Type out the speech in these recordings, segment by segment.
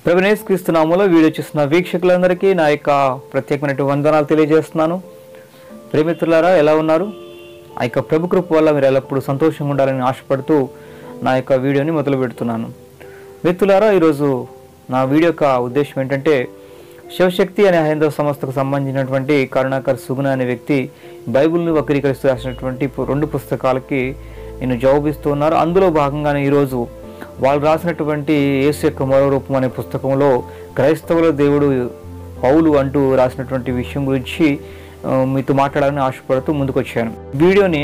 ప్రభువైన యేసుక్రీస్తు నామములో వీడియో చూస్తున్న వీక్షకులందరికీ నా యొక్క ప్రత్యేకమైన వందనాలు తెలియజేస్తున్నాను. ప్రియమిత్రులారా, ఎలా ఉన్నారు? ఆ యొక్క ప్రభు కృప వల్ల మీరు ఎల్లప్పుడూ సంతోషంగా ఉండాలని ఆశపడుతూ నా యొక్క వీడియోని మొదలు పెడుతున్నాను. మిత్రులారా, ఈరోజు నా వీడియో యొక్క ఉద్దేశం ఏంటంటే, శివశక్తి అనే హైందవ సంస్థకు సంబంధించినటువంటి కరుణాకర్ సుగుణ అనే వ్యక్తి బైబిల్ని వక్రీకరిస్తూ రాసినటువంటి 2 పుస్తకాలకి నేను జవాబిస్తూ ఉన్నారు. అందులో భాగంగానే ఈరోజు వాళ్ళు రాసినటువంటి యేసు యొక్క మరో రూపం అనే పుస్తకంలో క్రైస్తవుల దేవుడు పౌలు అంటూ రాసినటువంటి విషయం గురించి మీతో మాట్లాడాలని ఆశపడుతూ ముందుకు వచ్చాను. వీడియోని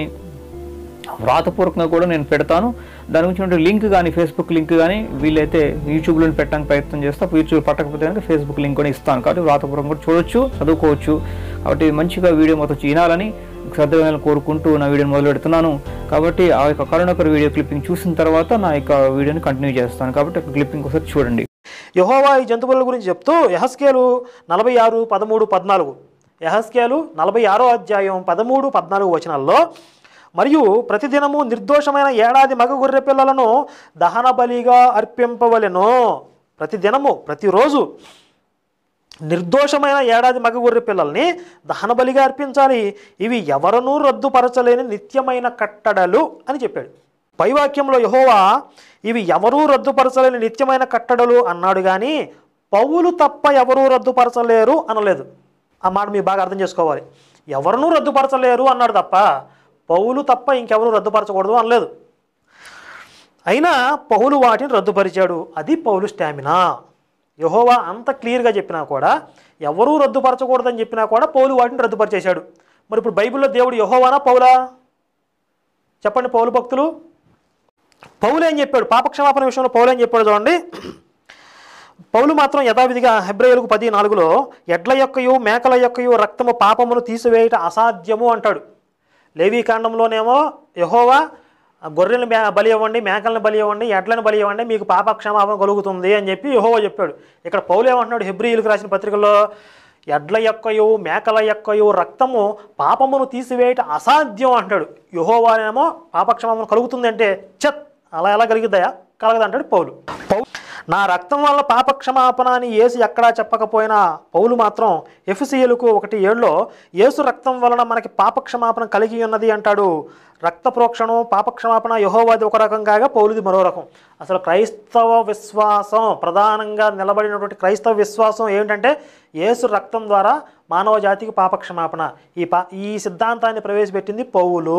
వ్రాతపూర్వకంగా కూడా నేను పెడతాను. దాని గురించి లింక్ కానీ, ఫేస్బుక్ లింక్ కానీ వీలైతే యూట్యూబ్లో పెట్టడానికి ప్రయత్నం చేస్తాను. యూట్యూబ్ పట్టకపోతే కనుక ఫేస్బుక్ లింక్ కూడా ఇస్తాను. కాబట్టి వ్రాతపూర్వకంగా కూడా చూడొచ్చు, చదువుకోవచ్చు. కాబట్టి మంచిగా వీడియో మొత్తం వినాలని శ్రద్ధగా కోరుకుంటూ నా వీడియోని మొదలు పెడుతున్నాను. కాబట్టి ఆ యొక్క కరుణాకర్ వీడియో క్లిప్పింగ్ చూసిన తర్వాత నా యొక్క వీడియోని కంటిన్యూ చేస్తాను. కాబట్టి క్లిప్పింగ్ ఒకసారి చూడండి. యెహోవా ఈ జంతువుల గురించి చెప్తూ యెహెజ్కేలు 46, 13, 14 యెహెజ్కేలు 46వ అధ్యాయం 13, 14 వచనాల్లో, మరియు ప్రతిదినము నిర్దోషమైన ఏడాది మగ గొర్రె పిల్లలను దహన బలిగా అర్పింపవలెను. ప్రతిదినము, ప్రతిరోజు నిర్దోషమైన ఏడాది మగ గొర్రె పిల్లల్ని దహన బలిగా అర్పించాలి. ఇవి ఎవరనూ రద్దుపరచలేని నిత్యమైన కట్టడలు అని చెప్పాడు. పైవాక్యంలో యెహోవా ఇవి ఎవరూ రద్దుపరచలేని నిత్యమైన కట్టడలు అన్నాడు, కానీ పౌలు తప్ప ఎవరూ రద్దుపరచలేరు అనలేదు. ఆ మాట మీరు బాగా అర్థం చేసుకోవాలి. ఎవరినూ రద్దుపరచలేరు అన్నాడు తప్ప పౌలు తప్ప ఇంకెవరూ రద్దుపరచకూడదు అనలేదు. అయినా పౌలు వాటిని రద్దుపరిచాడు. అది పౌలు స్టామినా. యెహోవా అంత క్లియర్గా చెప్పినా కూడా, ఎవరూ రద్దుపరచకూడదని చెప్పినా కూడా పౌలు వాటిని రద్దుపరిచేశాడు. మరి ఇప్పుడు బైబిల్లో దేవుడు యెహోవానా పౌలా? చెప్పండి పౌలు భక్తులు. పౌలు ఏం చెప్పాడు? పాపక్షమాపణ విషయంలో పౌలు ఏం చెప్పాడు చూడండి. పౌలు మాత్రం యథావిధిగా హెబ్రేయులకు 10:4 ఎడ్ల యొక్కయు మేకల యొక్కయు రక్తము పాపమును తీసివేయట అసాధ్యము అంటాడు. లేవీకాండంలోనేమో యెహోవా గొర్రెలను బలి ఇవ్వండి, మేకలను బలి ఇవ్వండి, ఎడ్లను బలి ఇవ్వండి, మీకు పాపక్షమాపణ కలుగుతుంది అని చెప్పి యెహోవా చెప్పాడు. ఇక్కడ పౌలు ఏమంటున్నాడు? హెబ్రీయులకు రాసిన పత్రికల్లో ఎడ్ల యొక్కయు మేకల యొక్కయు రక్తము పాపమును తీసివేయట అసాధ్యం అంటాడు. యెహోవానేమో పాపక్షమాపణ కలుగుతుంది అంటే అలా ఎలా కలిగిద్దాయా? కలగదంటాడు పౌలు. నా రక్తం వల్ల పాపక్షమాపణ అని యేసు ఎక్కడా చెప్పకపోయినా పౌలు మాత్రం ఎఫెసీయులకు 1:7 యేసు రక్తం వలన మనకి పాపక్షమాపణ కలిగి ఉన్నది అంటాడు. రక్త ప్రోక్షణం, పాపక్షమాపణ యెహోవాది ఒక రకం కాగా పౌలుది మరో రకం. అసలు క్రైస్తవ విశ్వాసం, ప్రధానంగా నిలబడినటువంటి క్రైస్తవ విశ్వాసం ఏంటంటే యేసు రక్తం ద్వారా మానవ జాతికి పాపక్షమాపణ. ఈ సిద్ధాంతాన్ని ప్రవేశపెట్టింది పౌలు.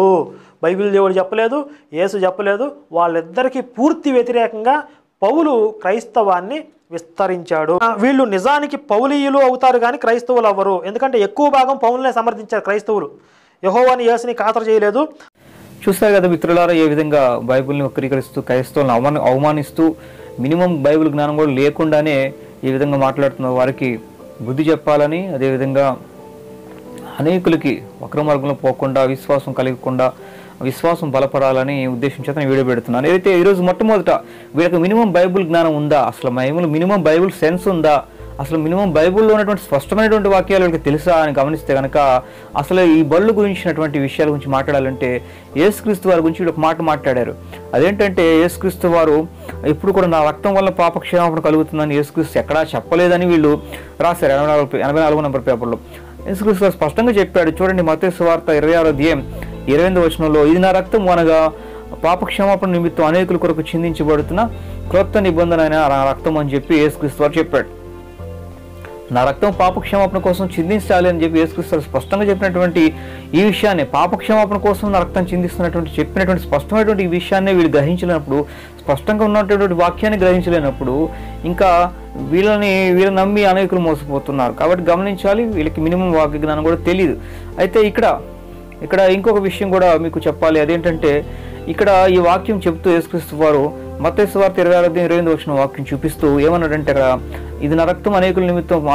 బైబిల్ దేవుడు చెప్పలేదు, యేసు చెప్పలేదు. వాళ్ళిద్దరికీ పూర్తి వ్యతిరేకంగా పౌలు క్రైస్తవాన్ని విస్తరించాడు. వీళ్ళు నిజానికి పౌలీయులు అవుతారు కానీ క్రైస్తవులు అవ్వరు. ఎందుకంటే ఎక్కువ భాగం పౌలునే సమర్థించారు క్రైస్తవులు. యెహోవాని యేసుని ఖాతరు చేయలేదు. చూస్తారు కదా మిత్రులారా, ఏ విధంగా బైబిల్ని వక్రీకరిస్తూ క్రైస్తవులను అవమానిస్తూ మినిమం బైబిల్ జ్ఞానం కూడా లేకుండానే ఈ విధంగా మాట్లాడుతున్న వారికి బుద్ధి చెప్పాలని, అదేవిధంగా అనేకులకి వక్ర మార్గంలో పోకుండా, విశ్వాసం కలగకుండా, విశ్వాసం బలపడాలని ఉద్దేశం చేత వీడియో పెడుతున్నాను. ఏదైతే ఈరోజు మొట్టమొదట వీళ్ళకి మినిమం బైబిల్ జ్ఞానం ఉందా? అసలు మినిమం బైబిల్ సెన్స్ ఉందా? అసలు మినిమం బైబిల్లో ఉన్నటువంటి స్పష్టమైనటువంటి వాక్యాలు వీళ్ళకి తెలుసా అని గమనిస్తే కనుక, అసలు ఈ బళ్ళు గురించినటువంటి విషయాల గురించి మాట్లాడాలంటే యేసుక్రీస్తు వారి గురించి వీళ్ళు ఒక మాట మాట్లాడారు. అదేంటంటే యేసుక్రీస్తు వారు ఎప్పుడు కూడా నా రక్తం వల్ల పాపక్షమాపణ కలుగుతుందని యేసుక్రీస్తు ఎక్కడా చెప్పలేదని వీళ్ళు రాశారు 84 నంబర్ పేపర్లో. యేసుక్రీస్తు స్పష్టంగా చెప్పాడు. చూడండి, మత్తయి సువార్త 26వ అధ్యాయం 28వ వచనంలో, ఇది నా రక్తం అనగా పాపక్షమాపణ నిమిత్తం అనేకుల కొరకు చిందించబడుతున్న క్రొత్త నిబంధన అయిన నా రక్తం అని చెప్పి యేసుక్రీస్తు వారు చెప్పాడు. నా రక్తం పాపక్షమాపణ కోసం చిందించాలి అని చెప్పి యేసుక్రీస్తు స్పష్టంగా చెప్పినటువంటి ఈ విషయాన్ని, పాపక్షమాపణ కోసం నా రక్తం చెప్పినటువంటి స్పష్టమైనటువంటి ఈ విషయాన్ని వీళ్ళు గ్రహించలేనప్పుడు, స్పష్టంగా ఉన్నటువంటి వాక్యాన్ని గ్రహించలేనప్పుడు ఇంకా వీళ్ళని నమ్మి అనేకులు మోసపోతున్నారు. కాబట్టి గమనించాలి, వీళ్ళకి మినిమం వాక్య జ్ఞానం కూడా తెలియదు. అయితే ఇక్కడ ఇంకొక విషయం కూడా మీకు చెప్పాలి. అదేంటంటే, ఇక్కడ ఈ వాక్యం చెప్తూ యేసుక్రీస్తు వారు మత్తయి సువార్త 26:28 వచ్చిన వాక్యం చూపిస్తూ ఏమన్నాడంటే, అక్కడ ఇది నా రక్తం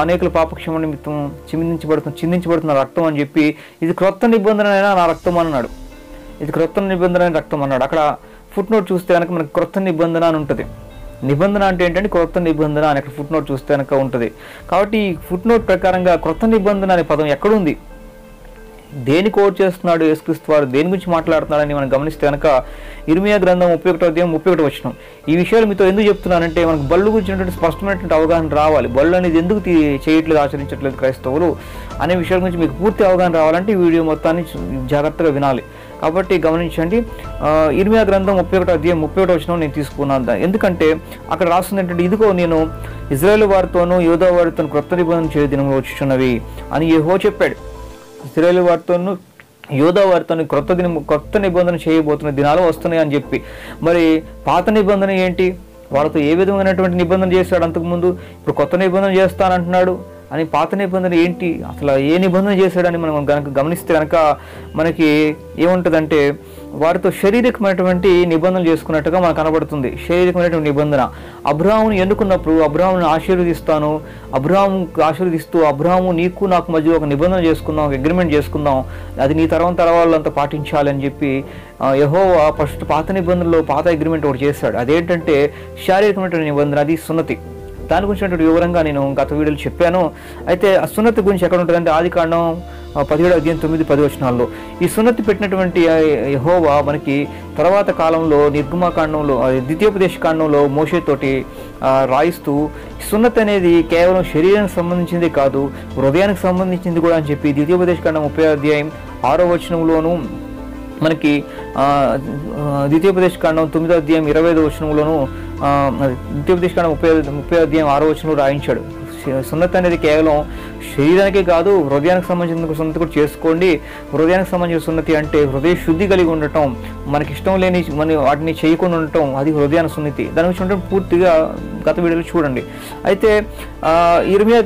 అనేకుల పాపక్షమ నిమిత్తం చిందించబడుతున్న రక్తం అని చెప్పి, ఇది క్రొత్త నిబంధన అయినా నా రక్తం అన్నాడు. ఇది క్రొత్త నిబంధన అయిన రక్తం అన్నాడు. అక్కడ ఫుట్ నోట్ చూస్తే కనుక మనకి క్రొత్త నిబంధన అని ఉంటుంది. నిబంధన అంటే ఏంటంటే క్రొత్త నిబంధన అని అక్కడ ఫుట్ నోట్ చూస్తే కనుక ఉంటుంది. కాబట్టి ఈ ఫుట్ నోట్ ప్రకారంగా క్రొత్త నిబంధన అనే పదం ఎక్కడుంది? దేని కోట్ చేస్తున్నాడు యేసుక్రీస్తు వారు, దేని గురించి మాట్లాడుతున్నాడని మనం గమనిస్తే కనుక ఇర్మియా గ్రంథం 31:31 ఈ విషయాలు మీతో ఎందుకు చెప్తున్నానంటే మనకు బళ్ళు గురించినటువంటి స్పష్టమైనటువంటి అవగాహన రావాలి. బళ్ళు అనేది ఎందుకు చేయట్లేదు, ఆచరించట్లేదు క్రైస్తవులు అనే విషయాల గురించి మీకు పూర్తి అవగాహన రావాలంటే ఈ వీడియో మొత్తాన్ని జాగ్రత్తగా వినాలి. కాబట్టి గమనించండి. ఇర్మియా గ్రంథం 31:31 నేను తీసుకున్నాను. ఎందుకంటే అక్కడ రాస్తుంది ఏంటంటే, ఇదిగో నేను ఇజ్రాయేల్ వారితోనూ యోధా వారితో క్రొత్త నిబంధన చేయు దినములు వచ్చుచున్నవి అని యెహోవా చెప్పాడు. ఇశ్రాయేలు వారితోనూ యోధా వారితో కొత్త నిబంధన చేయబోతున్న దినాలు వస్తున్నాయి అని చెప్పి, మరి పాత నిబంధన ఏంటి, వాళ్ళతో ఏ విధమైనటువంటి నిబంధన చేశాడు అంతకుముందు, ఇప్పుడు కొత్త నిబంధన చేస్తానంటున్నాడు అని పాత నిబంధన ఏంటి, అసలు ఏ నిబంధన చేశాడని మనం కనుక గమనిస్తే కనుక మనకి ఏముంటుందంటే వారితో శారీరకమైనటువంటి నిబంధనలు చేసుకున్నట్టుగా మనకు కనబడుతుంది. శారీరకమైనటువంటి నిబంధన అబ్రాహామును ఎన్నుకున్నప్పుడు అబ్రాహామును ఆశీర్వదిస్తూ అబ్రాహాము నీకు నాకు మధ్య ఒక నిబంధన చేసుకుందాం, ఒక అగ్రిమెంట్ చేసుకుందాం, అది నీ తరం వాళ్ళంతా పాటించాలి అని చెప్పి యెహోవా ఫస్ట్ పాత నిబంధనలో పాత అగ్రిమెంట్ ఒకటి చేశాడు. అదేంటంటే శారీరకమైనటువంటి నిబంధన, అది సున్నతి. దాని గురించి వివరంగా నేను గత వీడియోలో చెప్పాను. అయితే ఆ సున్నతి గురించి ఎక్కడ ఉంటుందంటే ఆదికాండం 17:9-10 ఈ సున్నతి పెట్టినటువంటి యెహోవా మనకి తర్వాత కాలంలో నిర్గమాకాండంలో ద్వితీయోపదేశ కాండంలో మోషేతోటి రాయిస్తూ సున్నతి అనేది కేవలం శరీరానికి సంబంధించింది కాదు, హృదయానికి సంబంధించింది కూడా అని చెప్పి ద్వితీయోపదేశ కాండం 30:6 మనకి ద్వితీయోపదేశ కాండం 9:25 ద్వితీయోపదేశ కాండం 30:6 రాయించాడు. సున్నతి అనేది కేవలం శరీరానికే కాదు, హృదయానికి సంబంధించిన సున్నతి కూడా చేసుకోండి. హృదయానికి సంబంధించిన సున్నతి అంటే హృదయ శుద్ధి కలిగి ఉండటం, మనకి ఇష్టం లేని వాటిని చేయకుండా ఉండటం, అది హృదయాన సున్నతి. దాని గురించి ఉండటం పూర్తిగా గత వీడియోలో చూడండి. అయితే ఇర్మియా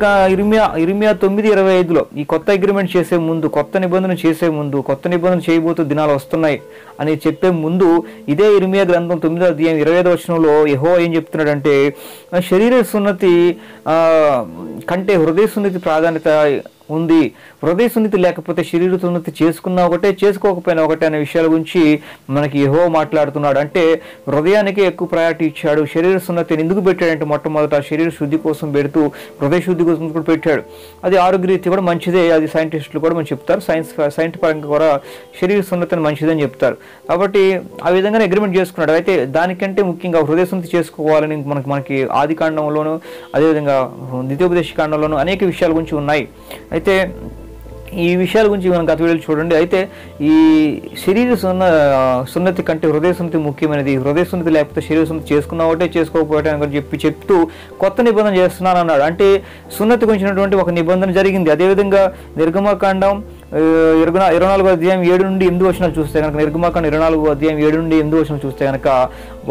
9:25 ఈ కొత్త అగ్రిమెంట్ చేసే ముందు, కొత్త నిబంధన చేసే ముందు, కొత్త నిబంధన చేయబోతూ దినాలు వస్తున్నాయి అని చెప్పే ముందు ఇదే ఇర్మియా గ్రంథం 9:25 యెహోవా ఏం చెప్తున్నాడంటే, శరీర సున్నతి కంటే హృదయ సున్నతి ప్రాధాన్యత ఉంది. హృదయ సున్నతి లేకపోతే శరీర సున్నతి చేసుకున్నా ఒకటే, చేసుకోకపోయినా ఒకటే అనే విషయాల గురించి మనకి యెహోవా మాట్లాడుతున్నాడు. అంటే హృదయానికి ఎక్కువ ప్రయారిటీ ఇచ్చాడు. శరీర సున్నతిని ఎందుకు పెట్టాడంటే మొట్టమొదట శరీర శుద్ధి కోసం పెడుతూ హృదయ శుద్ధి కోసం కూడా పెట్టాడు. అది ఆరోగ్యరీత్యా కూడా మంచిదే, అది సైంటిస్టులు కూడా మనం చెప్తారు. సైన్స్ పరంగా కూడా శరీర సున్నతిని మంచిదని చెప్తారు. కాబట్టి ఆ విధంగానే అగ్రిమెంట్ చేసుకున్నాడు. అయితే దానికంటే ముఖ్యంగా హృదయ సున్నతి చేసుకోవాలని మనకి ఆది కాండంలోను అదేవిధంగా ద్వితీయోపదేశ కాండంలోను అనేక విషయాల గురించి ఉన్నాయి. అయితే ఈ విషయాల గురించి మనం గత వీడియోలు చూడండి. అయితే ఈ శరీర సున్నతి కంటే హృదయ సున్నతి ముఖ్యమైనది. హృదయ సున్నతి లేకపోతే శరీర సున్నతి చేసుకున్నా ఒకటే, చేసుకోకపోవటం అని చెప్తూ కొత్త నిబంధన చేస్తున్నాను అన్నాడు. అంటే సున్నతి గురించినటువంటి ఒక నిబంధన జరిగింది. అదేవిధంగా నిర్గమకాండం 24:7-8 చూస్తే కనుక, నిర్గమకాండం 24:7-8 చూస్తే కనుక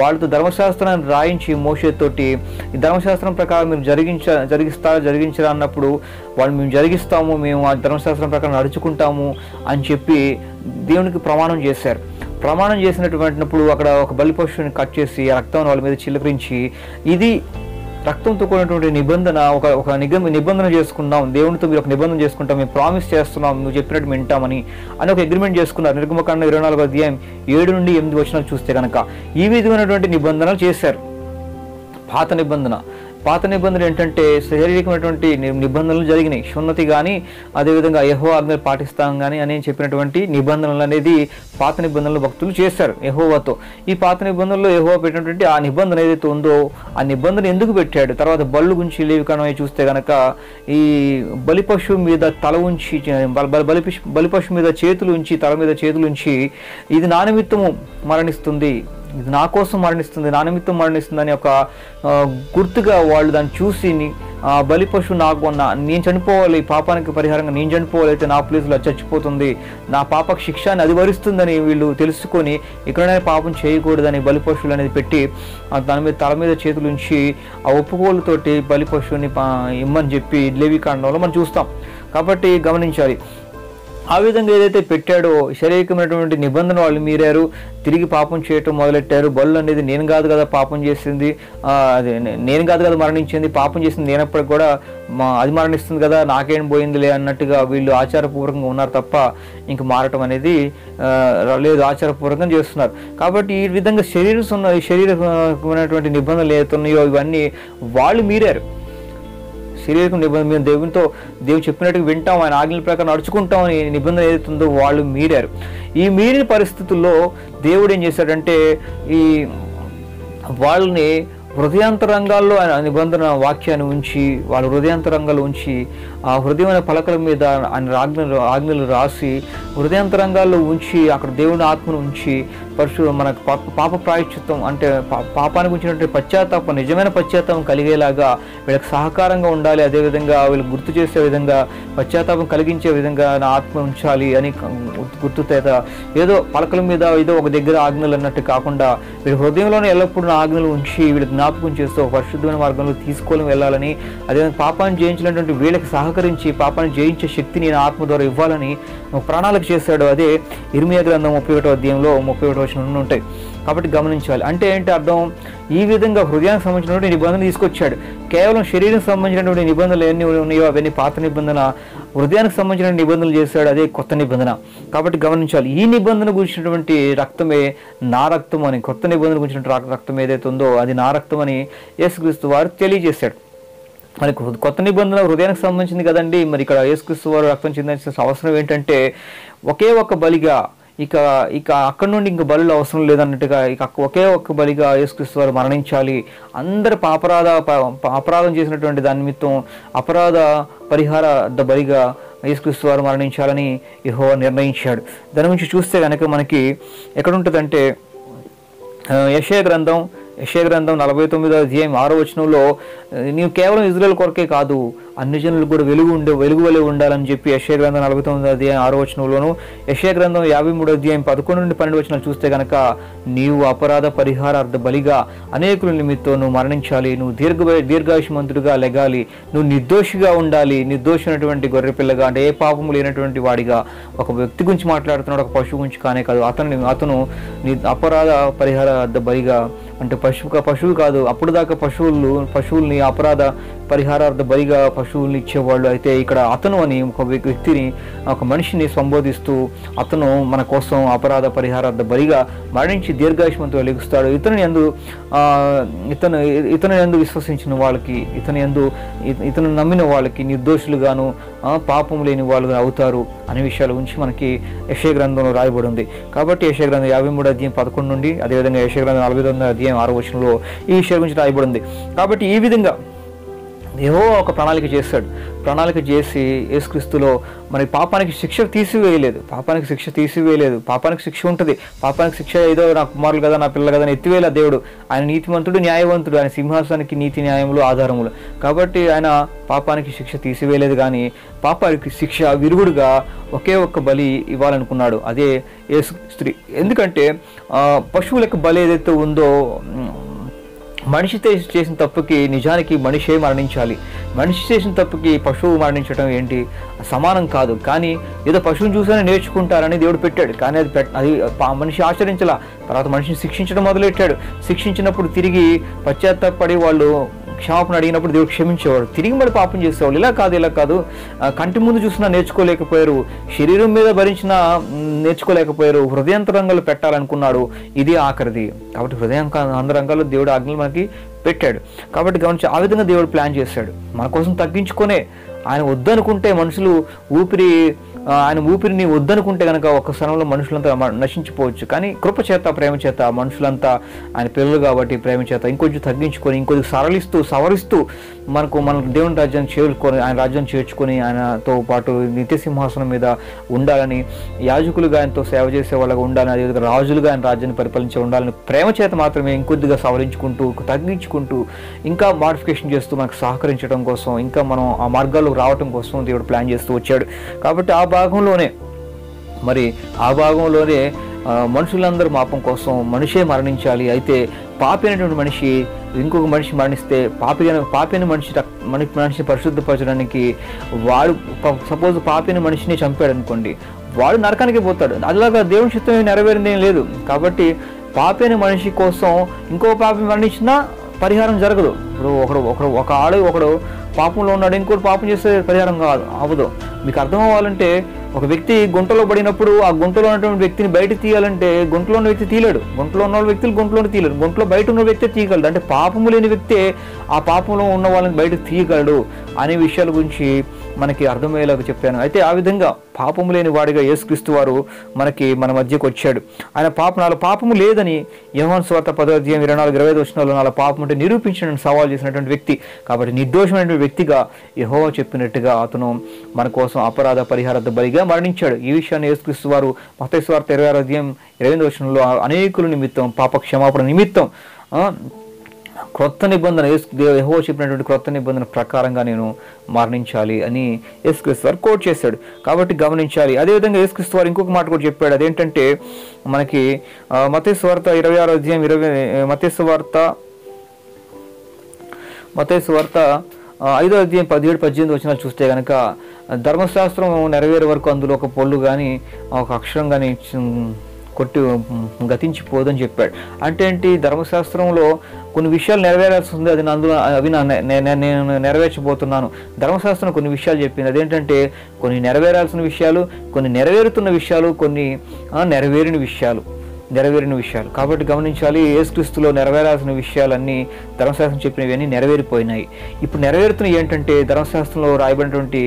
వాళ్ళతో ధర్మశాస్త్రాన్ని రాయించి మోషేతోటి ఈ ధర్మశాస్త్రం ప్రకారం మీరు జరిగించరా అన్నప్పుడు వాళ్ళు మేము జరిగిస్తాము, మేము ఆ ధర్మశాస్త్రం ప్రకారం నడుచుకుంటాము అని చెప్పి దేవునికి ప్రమాణం చేశారు. ప్రమాణం చేసినటువంటిప్పుడు అక్కడ ఒక బలి పశువుని కట్ చేసి ఆ రక్తం వాళ్ళ మీద చిలకరించి, ఇది రక్తంతో కూడినటువంటి నిబంధన, ఒక నిబంధన చేసుకున్నాం, దేవునితో మీరు ఒక నిబంధన చేసుకుంటాం, మేము ప్రామిస్ చేస్తున్నాం, నువ్వు చెప్పినట్టు వింటామని అని ఒక అగ్రిమెంట్ చేసుకున్నారు. నిర్గమకాండం 24:7-8 చూస్తే కనుక ఈ విధమైనటువంటి నిబంధనలు చేశారు. పాత నిబంధన ఏంటంటే శారీరకమైనటువంటి నిబంధనలు జరిగినాయి. సున్నతి కానీ అదేవిధంగా యెహోవా ఆజ్ఞలు పాటిస్తాం కానీ అని చెప్పినటువంటి నిబంధనలు అనేది పాత నిబంధనలు భక్తులు చేశారు యెహోవాతో. ఈ పాత నిబంధనలో యెహోవా పెట్టినటువంటి ఆ నిబంధన ఏదైతే ఉందో ఆ నిబంధన ఎందుకు పెట్టాడు, తర్వాత బళ్ళు గురించి లేవికాండం చూస్తే కనుక ఈ బలి పశువు మీద తల ఉంచి, బలి పశువు మీద చేతులు ఉంచి, తల మీద చేతులు ఉంచి, ఇది నా నిమిత్తము మరణిస్తుంది, ఇది నా కోసం మరణిస్తుంది, నా నిమిత్తం మరణిస్తుంది అని ఒక గుర్తుగా వాళ్ళు దాన్ని చూసి బలి పశువు నేను చనిపోవాలి, పాపానికి పరిహారంగా నేను చనిపోవాలి, అయితే నా ప్లేస్లో చచ్చిపోతుంది, నా పాపకు శిక్షాన్ని అది భరిస్తుందని వీళ్ళు తెలుసుకొని ఇక్కడనే పాపం చేయకూడదని బలి పశువులు అనేది పెట్టి దాని మీద తల మీద చేతులు ఉంచి ఆ ఒప్పుకోళ్ళతోటి బలి పశువుని ఇమ్మని చెప్పి లేవికాండంలో మనం చూస్తాం. కాబట్టి గమనించాలి. ఆ విధంగా ఏదైతే పెట్టాడో శారీరకమైనటువంటి నిబంధన వాళ్ళు మీరారు, తిరిగి పాపం చేయటం మొదలెట్టారు. బళ్ళు అనేది నేను కాదు కదా పాపం చేసింది, అదే నేను కాదు కదా మరణించింది, పాపం చేసింది నేనప్పటికి కూడా అది మరణిస్తుంది కదా, నాకేం పోయిందిలే అన్నట్టుగా వీళ్ళు ఆచారపూర్వకంగా ఉన్నారు తప్ప ఇంక మారటం అనేది లేదు, ఆచారపూర్వకంగా చేస్తున్నారు. కాబట్టి ఈ విధంగా శరీరమైనటువంటి నిబంధనలు ఏతున్నాయో ఇవన్నీ వాళ్ళు మీరారు. శారీరక నిబంధన, మేము దేవుడు చెప్పినట్టుగా వింటాం, ఆయన ఆజ్ఞల ప్రకారం నడుచుకుంటాం అని నిబంధన ఏదైతుందో వాళ్ళు మీరారు. ఈ మీరిన పరిస్థితుల్లో దేవుడు ఏం చేశాడంటే ఈ వాళ్ళని హృదయాంతరంగాల్లో ఆయన నిబంధన వాక్యాన్ని ఉంచి, వాళ్ళ హృదయాంతరంగాలు ఉంచి, ఆ హృదయమైన పలకల మీద ఆయన ఆజ్ఞలు రాసి హృదయాంతరంగాల్లో ఉంచి, అక్కడ దేవుని ఆత్మను ఉంచి మనకు పాప ప్రాయశ్చిత్తం అంటే పాపానికి ఉంచినటువంటి పశ్చాత్తాపం, నిజమైన పశ్చాత్తాపం కలిగేలాగా వీళ్ళకి సహకారంగా ఉండాలి. అదేవిధంగా వీళ్ళకి గుర్తు చేసే విధంగా, పశ్చాత్తాపం కలిగించే విధంగా నా ఆత్మ ఉంచాలి అని గుర్తుతేత ఏదో పలకల మీద ఏదో ఒక దగ్గర ఆజ్ఞలు అన్నట్టు కాకుండా వీళ్ళ హృదయంలోనే ఎల్లప్పుడూ నా ఆజ్ఞలు ఉంచి వీళ్ళకి జ్ఞాపకం చేస్తూ ఒక పరిశుద్ధమైన మార్గంలో తీసుకొని వెళ్ళాలని, అదేవిధంగా పాపాన్ని జయించినటువంటి వీళ్ళకి సహకరించి పాపాన్ని జయించే శక్తిని నా ఆత్మ ద్వారా ఇవ్వాలని ప్రణాళిక చేశాడు. అదే ఇర్మియా గ్రంథం 31వ అధ్యాయంలో 31వ వచనం ఉంటాయి. కాబట్టి గమనించాలి. అంటే ఏంటి అర్థం? ఈ విధంగా హృదయానికి సంబంధించినటువంటి నిబంధన తీసుకొచ్చాడు. కేవలం శరీరం సంబంధించినటువంటి నిబంధనలు ఎన్ని ఉన్నాయో అవన్నీ పాత నిబంధన, హృదయానికి సంబంధించిన నిబంధనలు చేశాడు, అదే కొత్త నిబంధన. కాబట్టి గమనించాలి. ఈ నిబంధన గురించినటువంటి రక్తమే నా రక్తం అని, కొత్త నిబంధన గురించినటువంటి రక్తం ఏదైతే ఉందో అది నా రక్తం అని యేసుక్రీస్తు వారు తెలియజేశాడు. మరి కొత్త నిబంధన హృదయానికి సంబంధించింది కదండి. మరి ఇక్కడ యేసుక్రీస్తు వారు రక్తం చెందాల్సిన అవసరం ఏంటంటే ఒకే ఒక్క బలిగా, ఇక అక్కడి నుండి ఇంక బలులు అవసరం లేదన్నట్టుగా ఒకే ఒక్క బలిగా యేసుక్రీస్తు వారు మరణించాలి. అందరు అపరాధం చేసినటువంటి దాని నిమిత్తం అపరాధ పరిహార బలిగా యేసుక్రీస్తు వారు మరణించాలని యెహోవా నిర్ణయించాడు. దాని గురించి చూస్తే కనుక మనకి ఎక్కడుంటుందంటే యెషయా గ్రంథం 49వ అధ్యాయం 6వ వచనంలో నీవు కేవలం ఇజ్రాయేల్ కొరకే కాదు అన్ని జనులకు కూడా వెలుగు వలె ఉండాలని చెప్పి యెషయా గ్రంథం 49వ అధ్యాయం 6వ వచనంలోను, యెషయా గ్రంథం 53వ అధ్యాయం 11 నుండి 12 వచనాలు చూస్తే కనుక నీవు అపరాధ పరిహారార్థ బలిగా అనేకుల నిమిత్తం నువ్వు మరణించాలి, నువ్వు దీర్ఘాయుష్మంతుడిగా లెగాలి, నువ్వు నిర్దోషిగా ఉండాలి. నిర్దోషమైనటువంటి గొర్రెపిల్లగా అంటే ఏ పాపము లేనటువంటి వాడిగా, ఒక వ్యక్తి గురించి మాట్లాడుతున్నాడు, ఒక పశువు గురించి కానే కాదు, అతను అపరాధ పరిహారార్థ బలిగా అంటే పశువు కాదు, అప్పుడు దాకా పశువుల్ని అపరాధ పరిహారార్థ బలిగా పశువుల్ని ఇచ్చేవాళ్ళు. అయితే ఇక్కడ అతను అని ఒక వ్యక్తిని, ఒక మనిషిని సంబోధిస్తూ అతను మన కోసం అపరాధ పరిహారార్థ బలిగా మరణించి దీర్ఘాయుష్మంతుగా లెగుస్తాడు. ఇతను యందు విశ్వసించిన వాళ్ళకి, ఇతను నమ్మిన వాళ్ళకి నిర్దోషులుగాను పాపం లేని వాళ్ళు అవుతారు అనే విషయాల గురించి మనకి యెషయా గ్రంథంలో రాయబడి ఉంది. కాబట్టి యెషయా గ్రంథం 53వ అధ్యాయం 11 నుండి, అదేవిధంగా యెషయా గ్రంథం 49వ అధ్యాయం 6వ వచనంలో ఈ విషయాల గురించి రాయబడి ఉంది. కాబట్టి ఈ విధంగా యెహోవా ఒక ప్రణాళిక చేసి యేసుక్రీస్తులో మరి పాపానికి శిక్ష తీసివేయలేదు. పాపానికి శిక్ష ఉంటుంది. పాపానికి శిక్ష ఏదో నా కుమారులు కదా, నా పిల్లలు కదా అని ఎత్తివేలా దేవుడు. ఆయన నీతిమంతుడు, న్యాయవంతుడు, ఆయన సింహాసనానికి నీతి న్యాయములు ఆధారములు. కాబట్టి ఆయన పాపానికి శిక్ష తీసివేయలేదు, కానీ పాపానికి శిక్ష విరుగుడుగా ఒకే ఒక్క బలి ఇవ్వాలనుకున్నాడు, అదే యేసుక్రీస్తు. ఎందుకంటే పశువుల యొక్క బలి ఏదైతే ఉందో మనిషి చేసిన తప్పుకి నిజానికి మనిషే మరణించాలి. మనిషి చేసిన తప్పుకి పశువు మరణించడం ఏంటి సమానం కాదు. కానీ ఏదో పశువుని చూసానే నేర్చుకుంటారని దేవుడు పెట్టాడు, కానీ అది మనిషి ఆచరించాల. తర్వాత మనిషిని శిక్షించడం మొదలెట్టాడు. శిక్షించినప్పుడు తిరిగి పశ్చాత్తాపడి వాళ్ళు క్షమాపణ అడిగినప్పుడు దేవుడు క్షమించేవాడు. తిరిగి మరి పాపం చేసేవాళ్ళు. ఇలా కాదు, కంటి ముందు చూసినా నేర్చుకోలేకపోయారు, శరీరం మీద భరించినా నేర్చుకోలేకపోయారు, హృదయాంతరంగాలు పెట్టాలనుకున్నాడు, ఇది ఆఖరిది. కాబట్టి హృదయాంతరంగాల్లో దేవుడు ఆజ్ఞలు మనకి పెట్టాడు. కాబట్టి గమనించి ఆ విధంగా దేవుడు ప్లాన్ చేశాడు. మన కోసం తగ్గించుకొనే ఆయన వద్దనుకుంటే మనుషులు ఆయన ఊపిరిని వద్దనుకుంటే కనుక ఒక్క స్థలంలో మనుషులంతా నశించిపోవచ్చు. కానీ కృప చేత, ప్రేమ చేత మనుషులంతా ఆయన పిల్లలు కాబట్టి ప్రేమ చేత ఇంకొంచెం తగ్గించుకొని, ఇంకొంచెం సవరిస్తూ మన దేవుని రాజ్యాన్ని చేరుకొని, ఆయన రాజ్యాన్ని చేర్చుకొని ఆయనతో పాటు నిత్య సింహాసనం మీద ఉండాలని, యాజకులుగా ఆయనతో సేవ చేసే వాళ్ళగా ఉండాలని, అదేవిధంగా రాజులుగా ఆయన రాజ్యాన్ని పరిపాలించి ఉండాలని ప్రేమ చేత మాత్రమే ఇంకొద్దిగా సవరించుకుంటూ, తగ్గించుకుంటూ, ఇంకా మోడిఫికేషన్ చేస్తూ మనకు సహకరించడం కోసం, ఇంకా మనం ఆ మార్గాల్లో రావటం కోసం దేవుడు ప్లాన్ చేస్తూ వచ్చాడు. కాబట్టి ఆ భాగంలోనే మనుషులందరూ పాపం కోసం మనిషే మరణించాలి. అయితే పాపి అయినటువంటి మనిషి ఇంకొక మనిషి మరణిస్తే పాపిని మనిషిని పరిశుద్ధపరచడానికి వాడు సపోజ్ పాపిని మనిషిని చంపాడు అనుకోండి, వాడు నరకానికి పోతాడు. అలాగా దేవుని చిత్తం నెరవేరింది ఏం లేదు. కాబట్టి పాపి అనే మనిషి కోసం ఇంకో పాపి మరణించినా పరిహారం జరగదు. ఇప్పుడు ఒకడు పాపంలో ఉన్నాడు, ఇంకోటి పాపం చేస్తే పరిహారం అవ్వదు. మీకు అర్థం అవ్వాలంటే ఒక వ్యక్తి గుంటలో పడినప్పుడు ఆ గుంటలో ఉన్నటువంటి వ్యక్తిని బయట తీయాలంటే గుంటలో ఉన్న వ్యక్తి తీయలేడు, గుంటలో ఉన్న వ్యక్తులు గుంటలోనే తీయలేడు, గుంటలో బయట ఉన్న వ్యక్తి తీయగలడు. అంటే పాపము లేని వ్యక్తే ఆ పాపంలో ఉన్న వాళ్ళని బయట తీయగలడు అనే విషయాల గురించి మనకి అర్థమయ్యేలాగా చెప్పాను. అయితే ఆ విధంగా పాపము లేని వాడిగా యేసుక్రీస్తు వారు మన మధ్యకు వచ్చాడు. ఆయన నాలో పాపము లేదని యోహాను సువార్త 10:24-25 నాలో పాపం అంటే నిరూపించడానికి సవాల్ చేసినటువంటి వ్యక్తి. కాబట్టి నిర్దోషమైనటువంటి వ్యక్తిగా యెహోవా చెప్పినట్టుగా అతను మన కోసం అపరాధ పరిహారార్థ బలిగా మరణించాడు. ఈ విషయాన్ని యేసుక్రీస్తు వారు మత్తయి సువార్త 26:26 అనేకుల నిమిత్తం పాప క్షమాపణ నిమిత్తం క్రొత్త నిబంధన యెహోవా చెప్పినటువంటి క్రొత్త నిబంధన ప్రకారంగా నేను మరణించాలి అని యేసుక్రీస్తు వారు కోట్ చేశాడు. కాబట్టి గమనించాలి. అదేవిధంగా యేసుక్రీస్తు వారు ఇంకొక మాట కూడా చెప్పాడు. అదేంటంటే మనకి మత్తయి సువార్త 26 మత్తయి సువార్త 5:17-18 చూస్తే కనుక ధర్మశాస్త్రం నెరవేరే వరకు అందులో ఒక పొల్లు కానీ ఒక అక్షరం కానీ గతించిపోదని చెప్పాడు. అంటే ఏంటి? ధర్మశాస్త్రంలో కొన్ని విషయాలు నెరవేరాల్సి ఉంది, అవి నేను నెరవేర్చబోతున్నాను. ధర్మశాస్త్రం కొన్ని విషయాలు చెప్పింది. అదేంటంటే కొన్ని నెరవేరాల్సిన విషయాలు, కొన్ని నెరవేరుతున్న విషయాలు, కొన్ని నెరవేరిన విషయాలు. కాబట్టి గమనించాలి, యేసుక్రీస్తులో నెరవేరాల్సిన విషయాలన్నీ ధర్మశాస్త్రం చెప్పినవన్నీ నెరవేరిపోయినాయి. ఇప్పుడు నెరవేరుతున్నవి ఏంటంటే ధర్మశాస్త్రంలో రాయబడినటువంటి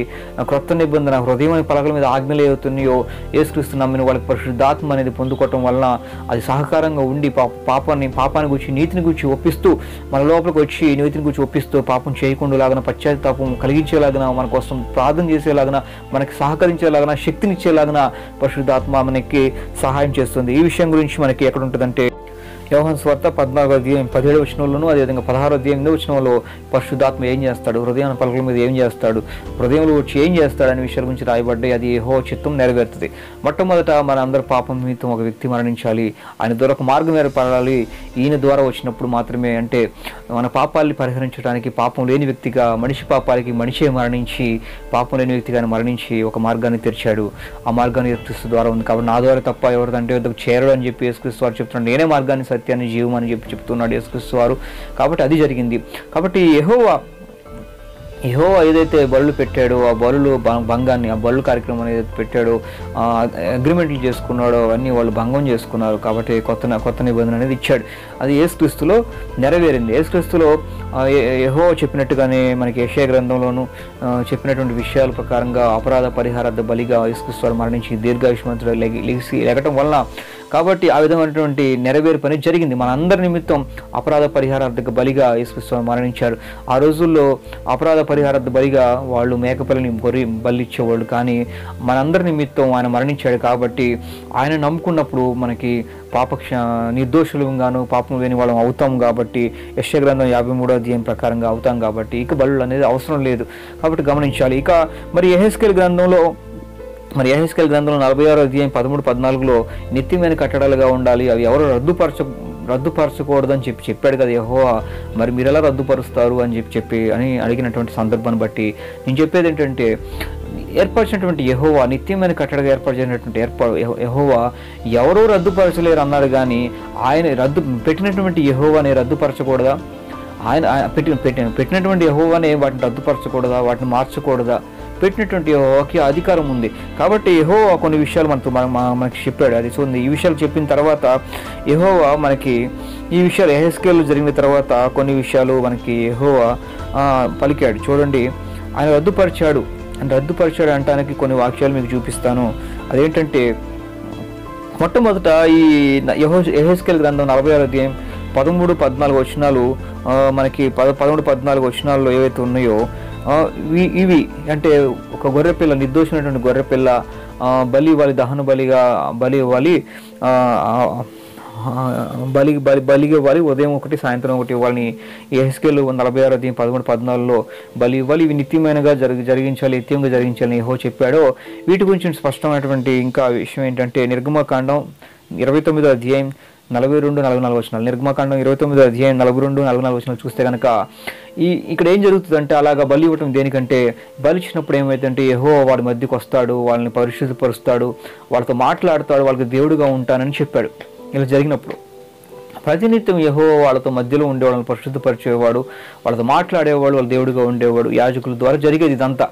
క్రొత్త నిబంధన హృదయం పలకల మీద ఆజ్ఞలు ఏవవుతున్నాయో యేసుక్రీస్తు నమ్మిన వాళ్ళకి పరిశుద్ధాత్మ అనేది పొందుకోవటం వలన అది సహకారంగా ఉండి పాపాన్ని గురించి నీతిని గురించి ఒప్పిస్తూ మన లోపలికి వచ్చి నీతిని గురించి ఒప్పిస్తూ పాపం చేయకుండా లాగా పశ్చాత్తాపం కలిగించేలాగా మన కోసం ప్రార్థన చేసేలాగా మనకి సహకరించేలాగా శక్తినిచ్చేలాగా పరిశుద్ధాత్మ మనకి సహాయం చేస్తుంది. ఈ విషయం గురించి మనకి ఎక్కడ ఉంటుందంటే యోహాను సువార్త 14:17 అదేవిధంగా 16:8 పరిశుద్ధాత్మ ఏం చేస్తాడు, హృదయాన్ని పలకల మీద ఏం చేస్తాడు, హృదయంలో వచ్చి ఏం చేస్తాడు అనే విషయాల గురించి రాయబడ్డాయి. అది యెహోవా చిత్తం నెరవేరుతుంది. మొట్టమొదట మన అందరి పాపం నిమిత్తం ఒక వ్యక్తి మరణించాలి, ఆయన ద్వారా ఒక మార్గం ఏర్పడాలి. ఈయన ద్వారా వచ్చినప్పుడు మాత్రమే, అంటే మన పాపాలని పరిహరించడానికి పాపం లేని వ్యక్తిగా మనిషి పాపాలకి మనిషే మరణించి పాపం లేని వ్యక్తిగా మరణించి ఒక మార్గాన్ని తెరిచాడు. ఆ మార్గాన్ని యేసుక్రీస్తు ద్వారా ఉంది. కాబట్టి నా ద్వారా తప్ప ఎవరిదంటే వద్దకు చేరడు అని చెప్పి యేసుక్రీస్తు వారు చెప్తున్నాడు. నేనే మార్గాన్ని సత్యాన్ని జీవం అని చెప్తున్నాడు యేసుక్రీస్తు వారు. కాబట్టి అది జరిగింది. కాబట్టి యెహోవా ఏదైతే బలులు పెట్టాడో ఆ బలులు భంగాన్ని, ఆ బలు కార్యక్రమం ఏదైతే పెట్టాడో అగ్రిమెంట్లు చేసుకున్నాడో అవన్నీ వాళ్ళు భంగం చేసుకున్నారు. కాబట్టి కొత్త నిబంధన అనేది ఇచ్చాడు. అది యేసుక్రీస్తులో నెరవేరింది. యేసుక్రీస్తులో యెహోవా చెప్పినట్టుగానే మనకి యెషయా గ్రంథంలోనూ చెప్పినటువంటి విషయాల ప్రకారంగా అపరాధ పరిహారార్థ బలిగా యేసుక్రీస్తు వారు మరణించి దీర్ఘాయుష్మంతుడు లెగటం వలన, కాబట్టి ఆ విధమైనటువంటి నెరవేరు పని జరిగింది. మనందరి నిమిత్తం అపరాధ పరిహారార్థక బలిగా యేసుక్రీస్తు వారు మరణించారు. ఆ రోజుల్లో అపరాధ పరిహారార్థ బలిగా వాళ్ళు మేకపిల్లని బలిచ్చేవాళ్ళు, కానీ మనందరి నిమిత్తం ఆయన మరణించాడు. కాబట్టి ఆయన నమ్ముకున్నప్పుడు మనకి నిర్దోషులుగాను పాపం లేని వాళ్ళం అవుతాం. కాబట్టి యెషయా గ్రంథం 53 ప్రకారంగా అవుతాం. కాబట్టి ఇక బలులు అనేది అవసరం లేదు. కాబట్టి గమనించాలి. ఇక మరి యెహెజ్కేలు గ్రంథంలో 46:13-14 నిత్యమైన కట్టడాలుగా ఉండాలి, అవి ఎవరు రద్దుపరచకూడదని చెప్పాడు కదా యెహోవా. మరి మీరు ఎలా రద్దుపరుస్తారు అని అడిగినటువంటి సందర్భాన్ని బట్టి నేను చెప్పేది ఏంటంటే, ఏర్పరిచినటువంటి యెహోవా, నిత్యమైన కట్టడగా ఏర్పరిచినటువంటి యెహోవా ఎవరూ రద్దుపరచలేరు అన్నాడు. కానీ ఆయన పెట్టినటువంటి యెహోవాని రద్దుపరచకూడదా? ఆయన పెట్టినటువంటి యెహోవానే వాటిని రద్దుపరచకూడదా, వాటిని మార్చకూడదా? పెట్టినటువంటి యెహోవాకి అధికారం ఉంది. కాబట్టి యెహోవా కొన్ని విషయాలు మనకి చెప్పాడు. అది చూడండి. ఈ విషయాలు చెప్పిన తర్వాత యెహోవా మనకి ఈ విషయాలు యెహెజ్కేలు జరిగిన తర్వాత కొన్ని విషయాలు మనకి యెహోవా పలికాడు. చూడండి, ఆయన రద్దుపరిచాడు అంటానికి కొన్ని వాక్యాలు మీకు చూపిస్తాను. అదేంటంటే, మొట్టమొదట ఈ యెహెజ్కేలు గ్రంథం 46:13-14 మనకి 13-14 ఏవైతే ఉన్నాయో ఇవి అంటే ఒక గొర్రెపిల్ల, నిర్దోషమైనటువంటి గొర్రెపిల్ల బలి ఇవ్వాలి, దహన బలిగా బలి ఇవ్వాలి, బలిగా ఇవ్వాలి, ఉదయం ఒకటి సాయంత్రం ఒకటి ఇవ్వాలని యెహెజ్కేలు 46:13-14 బలి ఇవ్వాలి. ఇవి నిత్యమైనగా నిత్యంగా జరిగించాలని యెహోవా చెప్పాడో వీటి గురించి స్పష్టమైనటువంటి ఇంకా విషయం ఏంటంటే, నిర్గమకాండం 29:42-44 నిర్గమకాండం 29:42-44 చూస్తే కనుక ఇక్కడ ఏం జరుగుతుందంటే, అలాగా బలి ఇవ్వటం దేనికంటే, బలి ఇచ్చినప్పుడు ఏమైందంటే యెహోవా వాడి మధ్యకు వస్తాడు, వాళ్ళని పరిశుద్ధపరుస్తాడు, వాళ్ళతో మాట్లాడతాడు, వాళ్ళకి దేవుడుగా ఉంటానని చెప్పాడు. ఇలా జరిగినప్పుడు ప్రతినిత్యం యెహోవా వాళ్ళతో మధ్యలో ఉండేవాడు, వాళ్ళని పరిశుద్ధపరిచేవాడు, వాళ్ళతో మాట్లాడేవాడు, వాళ్ళ దేవుడిగా ఉండేవాడు. యాజకుల ద్వారా జరిగేది ఇదంతా.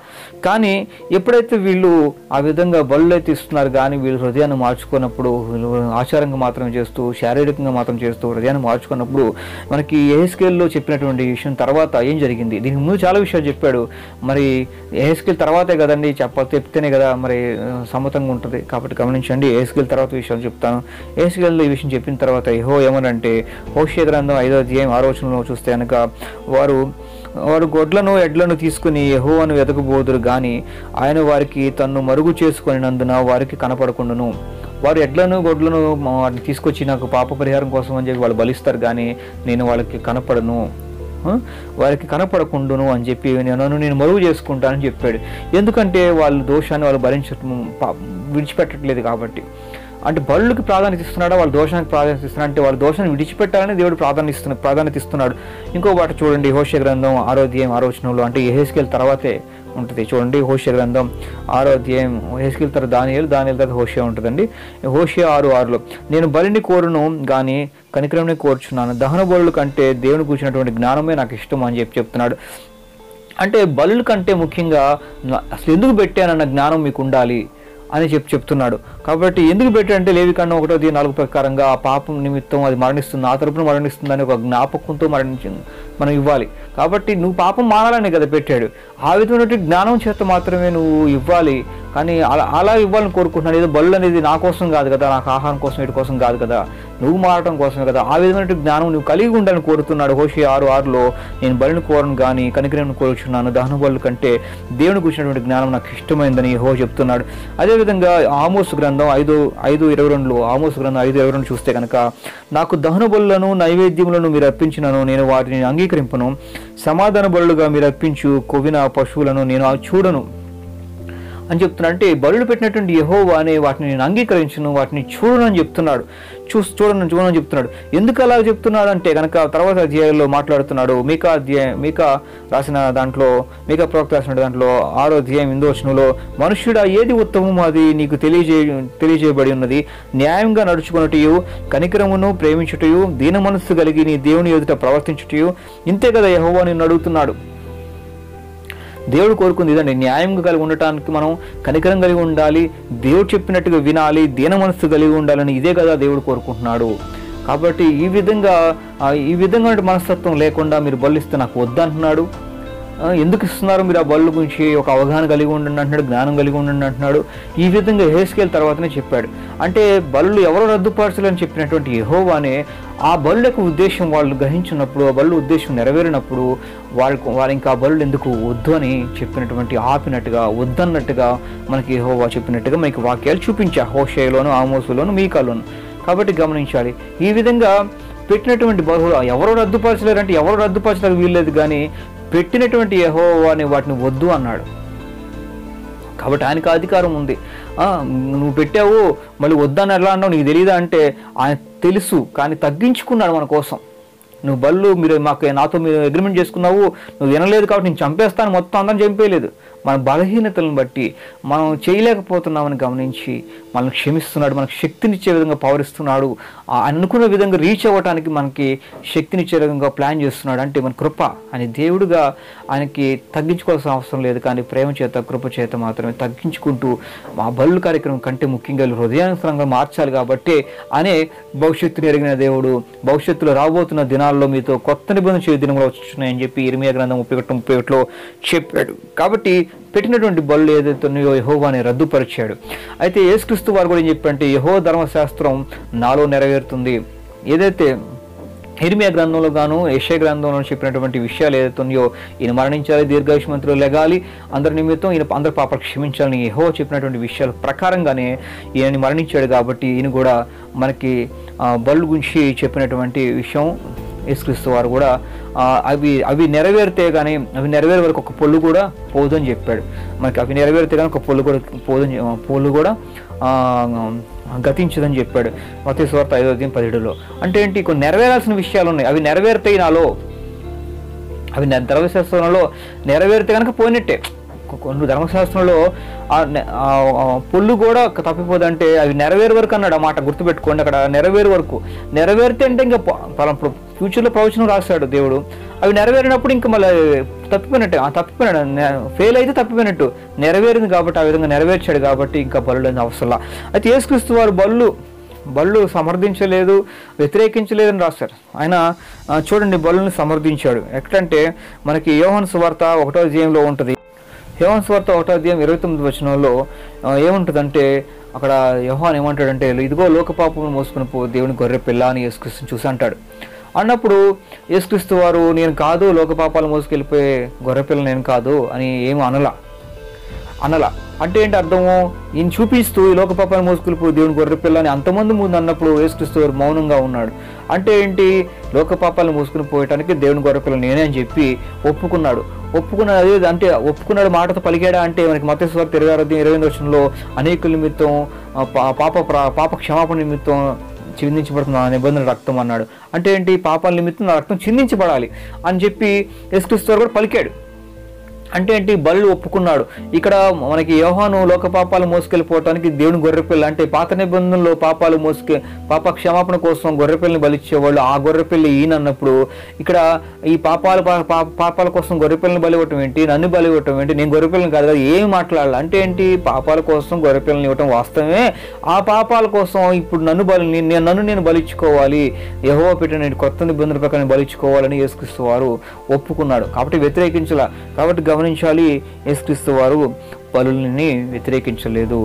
కానీ ఎప్పుడైతే వీళ్ళు ఆ విధంగా బలులు అయితే ఇస్తున్నారు కానీ వీళ్ళు హృదయాన్ని మార్చుకున్నప్పుడు, వీళ్ళు ఆచారంగా మాత్రం చేస్తూ, శారీరకంగా మాత్రం చేస్తూ హృదయాన్ని మార్చుకున్నప్పుడు, మనకి యెహెజ్కేలులో చెప్పినటువంటి విషయం తర్వాత ఏం జరిగింది, దీనికి ముందు చాలా విషయాలు చెప్పాడు. మరి యెహెజ్కేలు తర్వాతే కదండి చెప్తేనే కదా మరి సమ్మతంగా ఉంటుంది. కాబట్టి గమనించండి, యెహెజ్కేలు తర్వాత విషయాలు చెప్తాను. యెహెజ్కేలులో ఈ విషయం చెప్పిన తర్వాత యెహోవా ఏమనంటే, హోషేయ గ్రంథం 5వ అధ్యాయం 6వ వచనంలో చూస్తే కనుక వారు గొడ్లను ఎడ్లను తీసుకుని యెహోవాను వెతకబోదురు గాని ఆయన వారికి తన్ను మరుగు చేసుకొనినందున వారికి కనపడకుండును. వారు ఎడ్లను గొడ్లను వాటిని తీసుకొచ్చి నాకు పాప పరిహారం కోసం అని చెప్పి వాళ్ళు బలిస్తారు కానీ నేను వాళ్ళకి కనపడను, వారికి కనపడకుండును అని చెప్పి నేను మరుగు చేసుకుంటానని చెప్పాడు. ఎందుకంటే వాళ్ళ దోషాన్ని వాళ్ళు విడిచిపెట్టట్లేదు కాబట్టి. అంటే బలుకి ప్రాధాన్యత ఇస్తున్నాడా, వాళ్ళ దోషానికి ప్రాధాన్యత ఇస్తున్నాడు అంటే వాళ్ళ దోషాన్ని విడిచిపెట్టాలని దేవుడు ప్రాధాన్యత ఇస్తున్నాడు. ఇంకో మాట చూడండి, హోషేయ గ్రంథం 6వ అధ్యాయం 6వ వచనంలో, అంటే యెహెజ్కేలు తర్వాతే ఉంటుంది చూడండి. హోషేయ గ్రంథం 6వ అధ్యాయం, యెహెజ్కేలు తర్వాత దానియేలు తర్వాత హోషేయ ఉంటుందండి. హోషేయ 6:6లో, నేను బలిని కోరును కానీ కనికరంని కోరుచున్నాను, దహన బలుల కంటే దేవుని కూర్చున్నటువంటి జ్ఞానమే నాకు ఇష్టం అని చెప్తున్నాడు. అంటే బలుల కంటే ముఖ్యంగా అసలు ఎందుకు పెట్టానన్న జ్ఞానం మీకు ఉండాలి అని చెప్తున్నాడు. కాబట్టి ఎందుకు పెట్టాడంటే లేవికాండం 1:4 ప్రకారంగా ఆ పాపం నిమిత్తం అది మరణిస్తుంది, ఆ తరపున మరణిస్తుందని ఒక జ్ఞాపకంతో మనం ఇవ్వాలి. కాబట్టి నువ్వు పాపం మానాలని కదా పెట్టాడు. ఆ విధమైన జ్ఞానం చేత మాత్రమే నువ్వు ఇవ్వాలి. కానీ అలా ఇవ్వాలని కోరుకుంటున్నాను. ఏదో బళ్ళు అనేది నా కోసం కాదు కదా, నాకు ఆహారం కోసం వీటి కోసం కాదు కదా, నువ్వు మారటం కోసమే కదా. ఆ విధమైన జ్ఞానం నువ్వు కలిగి ఉండాలని కోరుతున్నాడు. హోషేయ 6:6లో, నేను బలిని కోరను కానీ కనికరం కోరుచున్నాను, దహన బలుల కంటే దేవుని కూర్చున్నటువంటి జ్ఞానం నాకు ఇష్టమైందని యెహోవా చెప్తున్నాడు. అదేవిధంగా ఆమోసు గ్రంథం 5:22లో, ఆమోసు గ్రంథం 5:22 చూస్తే కనుక, నాకు దహన బలులను నైవేద్యములను మీరు అర్పించినను నేను వాటిని అంగీకరింపను, సమాధాన బలులుగా మీరు అర్పించు కొవ్విన పశువులను నేను చూడను అని చెప్తున్నాడు. అంటే బలులు పెట్టినటువంటి యెహోవా అనే వాటిని నేను అంగీకరించను, వాటిని చూడను అని చెప్తున్నాడు. చూడను చెప్తున్నాడు. ఎందుకు అలా చెప్తున్నాడు అంటే కనుక తర్వాత అధ్యాయంలో మాట్లాడుతున్నాడు. మీకా రాసిన దాంట్లో, మీకా ప్రవక్త రాసిన దాంట్లో 6వ అధ్యాయం 8వ వచనంలో, మనుష్యుడా ఏది ఉత్తమం అది నీకు తెలియజేయబడి ఉన్నది, న్యాయంగా నడుచుకున్నటయు, కనికరమును ప్రేమించుటయు, దీన మనస్సు కలిగి నీ దేవుని ఎదుట ప్రవర్తించుటయు, ఇంతే కదా యెహోవా నిన్ను అడుగుతున్నాడు. దేవుడు కోరుకుంది ఇదండి, న్యాయంగా కలిగి ఉండటానికి మనం కనికరం కలిగి ఉండాలి, దేవుడు చెప్పినట్టుగా వినాలి, దీన మనస్సు కలిగి ఉండాలని ఇదే కదా దేవుడు కోరుకుంటున్నాడు. కాబట్టి ఈ విధంగా మనస్తత్వం లేకుండా మీరు బలిస్తే నాకు వద్దంటున్నాడు. ఎందుకు ఇస్తున్నారు మీరు ఆ బళ్ళు గురించి ఒక అవగాహన కలిగి ఉండండి అంటున్నాడు, జ్ఞానం కలిగి ఉండండి అంటున్నాడు. ఈ విధంగా యెహెజ్కేలు తర్వాతనే చెప్పాడు. అంటే బళ్ళు ఎవరో రద్దుపరచాలని చెప్పినటువంటి యెహోవానే ఆ బళ్ళు యొక్క ఉద్దేశం వాళ్ళు గ్రహించినప్పుడు, ఆ బళ్ళు ఉద్దేశం నెరవేరినప్పుడు వారు ఇంకా ఆ బళ్ళు ఎందుకు వద్దు అని చెప్పినటువంటి ఆపినట్టుగా, వద్దన్నట్టుగా మనకి యెహోవా చెప్పినట్టుగా మనకి వాక్యాలు చూపించా హోషేయలోను, ఆమోసులోను, మీకాలోను. కాబట్టి గమనించాలి. ఈ విధంగా పెట్టినటువంటి బహుళ ఎవరో రద్దుపరచలేరంటే ఎవరో రద్దుపరచడానికి వీల్లేదు, కానీ పెట్టినటువంటి యెహోవాని వాటిని వద్దు అన్నాడు. కాబట్టి ఆయనకు అధికారం ఉంది. నువ్వు పెట్టావు మళ్ళీ వద్దని ఎలా అన్నావు నీకు తెలియదా అంటే ఆయన తెలుసు, కానీ తగ్గించుకున్నాడు మన కోసం. నువ్వు బళ్ళు నాతో మీరు అగ్రిమెంట్ చేసుకున్నావు, నువ్వు వినలేదు కాబట్టి నేను చంపేస్తాను, మొత్తం అందరం చంపేయలేదు. మన బలహీనతలను బట్టి మనం చేయలేకపోతున్నామని గమనించి మనల్ని క్షమిస్తున్నాడు, మనకు శక్తినిచ్చే విధంగా పవరిస్తున్నాడు, అనుకున్న విధంగా రీచ్ అవ్వటానికి మనకి శక్తినిచ్చే విధంగా ప్లాన్ చేస్తున్నాడు. అంటే మన కృప అని దేవుడుగా ఆయనకి తగ్గించుకోవాల్సిన అవసరం లేదు, కానీ ప్రేమ చేత కృప చేత మాత్రమే తగ్గించుకుంటూ ఆ బళ్ళు కార్యక్రమం కంటే ముఖ్యంగా హృదయానుసరంగా మార్చాలి. కాబట్టి అనే భవిష్యత్తుని ఎరిగిన దేవుడు భవిష్యత్తులో రాబోతున్న దినాల్లో మీతో కొత్త నిబంధన చేయ దినములు వచ్చున్నాయని చెప్పి ఇర్మియా గ్రంథం 31:31లో చెప్పాడు. కాబట్టి పెట్టినటువంటి బళ్ళు ఏదైతే ఉన్నాయో యెహోవాని రద్దుపరిచాడు. అయితే యేసుక్రీస్తు వారు కూడా ఏం చెప్పారంటే యెహోవా ధర్మశాస్త్రం నాలో నెరవేరుతుంది. ఏదైతే ఇర్మియా గ్రంథంలో గాను యెషయా గ్రంథంలో చెప్పినటువంటి విషయాలు ఏదైతే ఉన్నాయో, ఈయన మరణించాలి, దీర్ఘాయుష్మంతులు లెగాలి, అందరి నిమిత్తం ఈయన అందరి పాపాలు క్షమించాలని యెహోవా చెప్పినటువంటి విషయాల ప్రకారంగానే ఈయనని మరణించాడు. కాబట్టి ఈయన కూడా మనకి బళ్ళు గురించి చెప్పినటువంటి విషయం యేసుక్రీస్తు వారు కూడా అవి నెరవేరితే కానీ అవి నెరవేరే వరకు ఒక పొల్లు కూడా పోదని చెప్పాడు. మనకి అవి నెరవేరితే కానీ ఒక పొల్లు కూడా గతించదని చెప్పాడు మత్తయి సువార్త 5:17లో. అంటే ఏంటి, కొన్ని నెరవేరాల్సిన విషయాలు ఉన్నాయి, అవి నెరవేరుతాయి నాలో, అవి ధర్మశాస్త్రంలో నెరవేరితే కనుక పోయినట్టే. కొన్ని ధర్మశాస్త్రంలో పొల్లు కూడా తప్పిపోదంటే అవి నెరవేరు వరకు అన్నాడు. ఆ మాట గుర్తుపెట్టుకోండి, అక్కడ నెరవేరు వరకు. నెరవేరితే అంటే ఇంకా ఫ్యూచర్లో ప్రవచనం రాశాడు దేవుడు. అవి నెరవేరినప్పుడు ఇంకా మళ్ళీ తప్పిపోయినాడు, ఫెయిల్ అయితే తప్పిపోయినట్టు. నెరవేరింది కాబట్టి ఆ విధంగా నెరవేర్చాడు కాబట్టి ఇంకా బలులు అనేది అవసరం. అయితే యేసుక్రీస్తు వారు బళ్ళు సమర్థించలేదు, వ్యతిరేకించలేదని రాశారు. ఆయన చూడండి బలుని సమర్థించాడు. ఎక్కడంటే మనకి యోహాను సువార్త 1వ అధ్యాయంలో ఉంటుంది. యోహాను సువార్త 1వ అధ్యాయం 29వ వచనంలో ఏముంటుందంటే అక్కడ యోహాను ఏమంటాడంటే, ఇదిగో లోక పాపమును మోసుకుని పో దేవుని గొర్రె పిల్ల అని యేసుక్రీస్తుని చూసి అంటాడు. అన్నప్పుడు యేసుక్రీస్తు వారు నేను కాదు, లోక పాపాలు మోసుకెళ్ళిపోయే గొర్రెపిల్ల నేను కాదు అని ఏమి అనలా. అంటే ఏంటి అర్థము? ఈయన చూపిస్తూ ఈ లోక పాపాలు మోసుకెళ్ళిపోయి దేవుని గొర్రెపిల్ల అని అంతమంది ముందు అన్నప్పుడు యేసుక్రీస్తు వారు మౌనంగా ఉన్నాడు. అంటే ఏంటి? లోక పాపాలను మోసుకుని పోయటానికి దేవుని గొర్రెపిల్ల నేనే అని చెప్పి ఒప్పుకున్నాడు. అంటే ఒప్పుకున్నాడు మాటతో పలికాడా అంటే మనకి మత్తయి సువార్త 26:28 వచనంలో అనేకుల నిమిత్తం పాప క్షమాపణ నిమిత్తం చిందించబడుతున్న నిబంధన రక్తం అన్నాడు. అంటే ఏంటి? పాపాల నిమిత్తం నా రక్తం చిందించబడాలి అని చెప్పి యేసుక్రీస్తు వారు కూడా పలికాడు. అంటే ఏంటి? బలు ఒప్పుకున్నాడు. ఇక్కడ మనకి యోహాను లోక పాపాలు మోసుకెళ్ళిపోవటానికి దేవుని గొర్రెపిల్ల అంటే పాత నిబంధనలో పాప క్షమాపణ కోసం గొర్రెపిల్లని బలిచ్చేవాళ్ళు. ఆ గొర్రెపిల్లి ఈయన అన్నప్పుడు ఇక్కడ ఈ పాపాల కోసం గొర్రెపిల్లని బలివ్వటం ఏంటి, నన్ను బలివ్వటం ఏంటి, నేను గొర్రెపిల్లని కాదు కదా, ఏమి మాట్లాడాలి? అంటే ఏంటి? పాపాల కోసం గొర్రెపిల్లని ఇవ్వటం వాస్తవమే. ఆ పాపాల కోసం ఇప్పుడు నన్ను బలిచ్చుకోవాలి, యెహోవా పెట్టిన కొత్త నిబంధన ప్రకారం బలిచ్చుకోవాలని యేసుక్రీస్తు వారు ఒప్పుకున్నాడు. కాబట్టి వ్యతిరేకించాల. కాబట్టి గమనించాలి, యేసుక్రీస్తు వారు బలుల్ని వ్యతిరేకించలేదు,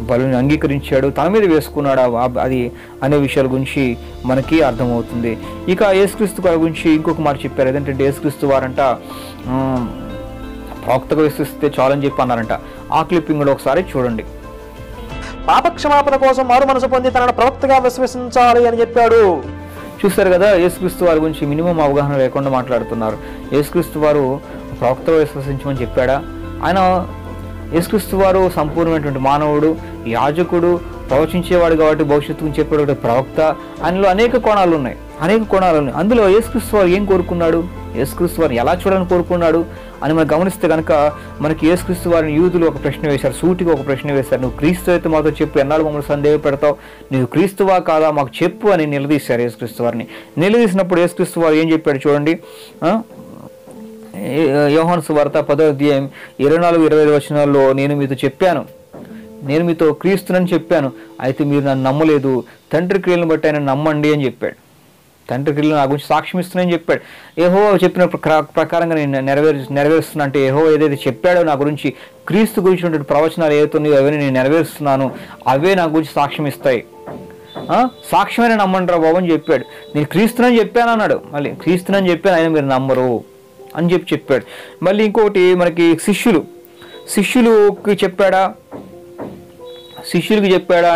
బలుని అంగీకరించాడు, తన మీద వేసుకున్నాడు అది అనే విషయాల గురించి మనకి అర్థమవుతుంది. ఇక యేసుక్రీస్తు వారి గురించి ఇంకొక మాట చెప్పారు. ఏంటంటే యేసుక్రీస్తు వారంట ప్రవక్తగా విశ్వసిస్తే చాలని చెప్పి అన్నారంట. ఆ క్లిప్పింగ్ కూడా ఒకసారి చూడండి. పాపక్షమాపణ కోసం మారు మనసు పొంది తనను ప్రవక్తగా విశ్వసించాలి అని చెప్పాడు. చూస్తారు కదా, యేసుక్రీస్తు వారి గురించి మినిమం అవగాహన లేకుండా మాట్లాడుతున్నారు. యేసుక్రీస్తు వారు ప్రవక్తగా విశ్వసించమని చెప్పాడా? ఆయన యేసుక్రీస్తు వారు సంపూర్ణమైనటువంటి మానవుడు, యాజకుడు, ప్రవచించేవాడు కాబట్టి భవిష్యత్తుకు చెప్పేవాడు ప్రవక్త. ఆయనలో అనేక కోణాలు ఉన్నాయి. అందులో యేసుక్రీస్తు వారు ఏం కోరుకున్నాడు, యేసుక్రీస్తు వారిని ఎలా చూడాలని కోరుకున్నాడు అని మనం గమనిస్తే కనుక మనకి యేసుక్రీస్తు వారిని యూదులు ఒక ప్రశ్న వేశారు, సూటిగా ఒక ప్రశ్న వేశారు. నువ్వు క్రీస్తు అయితే మాతో చెప్పు, ఎన్నాళ్ళు మమ్మల్ని సందేహపెడతావు, నువ్వు క్రీస్తువా కాదా మాకు చెప్పు అని నిలదీశారు యేసుక్రీస్తు వారిని. నిలదీసినప్పుడు యేసుక్రీస్తు వారు ఏం చెప్పాడు చూడండి. యోహాను సువార్త 10వ అధ్యాయం 24-25 వచనాల్లో నేను మీతో క్రీస్తునని చెప్పాను, అయితే మీరు నన్ను నమ్మలేదు, తండ్రి క్రియలను బట్టి ఆయన నమ్మండి అని చెప్పాడు. తండ్రి క్రియలు నా గురించి సాక్ష్యం ఇస్తున్నాయని చెప్పాడు. యెహోవా చెప్పిన ప్రకారంగా నేను నెరవేరుస్తున్నా అంటే యెహోవా ఏదైతే చెప్పాడో నా గురించి, క్రీస్తు గురించి ఉన్నటువంటి ప్రవచనాలు ఏవైతున్నాయో అవన్నీ నేను నెరవేరుస్తున్నాను, అవే నా గురించి సాక్ష్యం ఇస్తాయి. సాక్ష్యమైన నమ్మండి రా బాబు అని చెప్పాడు. నేను క్రీస్తునని చెప్పాను అన్నాడు. మళ్ళీ క్రీస్తునని చెప్పాను, ఆయన మీరు నమ్మరు అని చెప్పాడు. మళ్ళీ ఇంకొకటి మనకి శిష్యులకి చెప్పాడా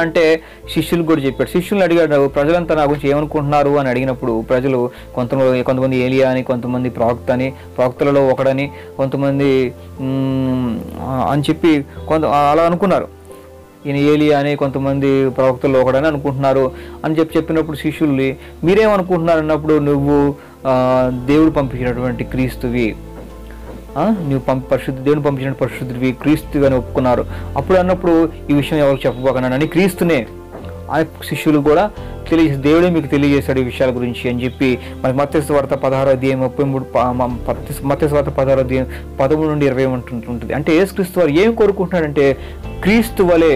అంటే శిష్యులకు కూడా చెప్పాడు. శిష్యులను అడిగాడు, ప్రజలంతా నా గురించి ఏమనుకుంటున్నారు అని అడిగినప్పుడు ప్రజలు కొంతమంది ఏలియా అని, కొంతమంది ప్రవక్త అని, ప్రవక్తలలో ఒకడని, కొంతమంది అని చెప్పి అలా అనుకున్నారు. ఈయన ఏలియా అని, కొంతమంది ప్రవక్తల్లో ఒకడని అనుకుంటున్నారు అని చెప్పినప్పుడు శిష్యుల్ని మీరేమనుకుంటున్నారు అన్నప్పుడు నువ్వు దేవుడు పంపించినటువంటి క్రీస్తువి, నువ్వు దేవుని పంపించిన పరిశుద్ధుడివి, క్రీస్తుని ఒప్పుకున్నారు. అప్పుడు అన్నప్పుడు ఈ విషయం ఎవరికి చెప్పబోకన్నానని క్రీస్తునే ఆ శిష్యులు కూడా దేవుడే మీకు తెలియజేశాడు ఈ విషయాల గురించి అని చెప్పి మనకి మత్తయి సువార్త 16వ అధ్యాయం 33 మత్తయి సువార్త 16వ అధ్యాయం 13-20 ఉంటుంది. అంటే యేసుక్రీస్తు వారు ఏం కోరుకుంటున్నాడంటే క్రీస్తు వలె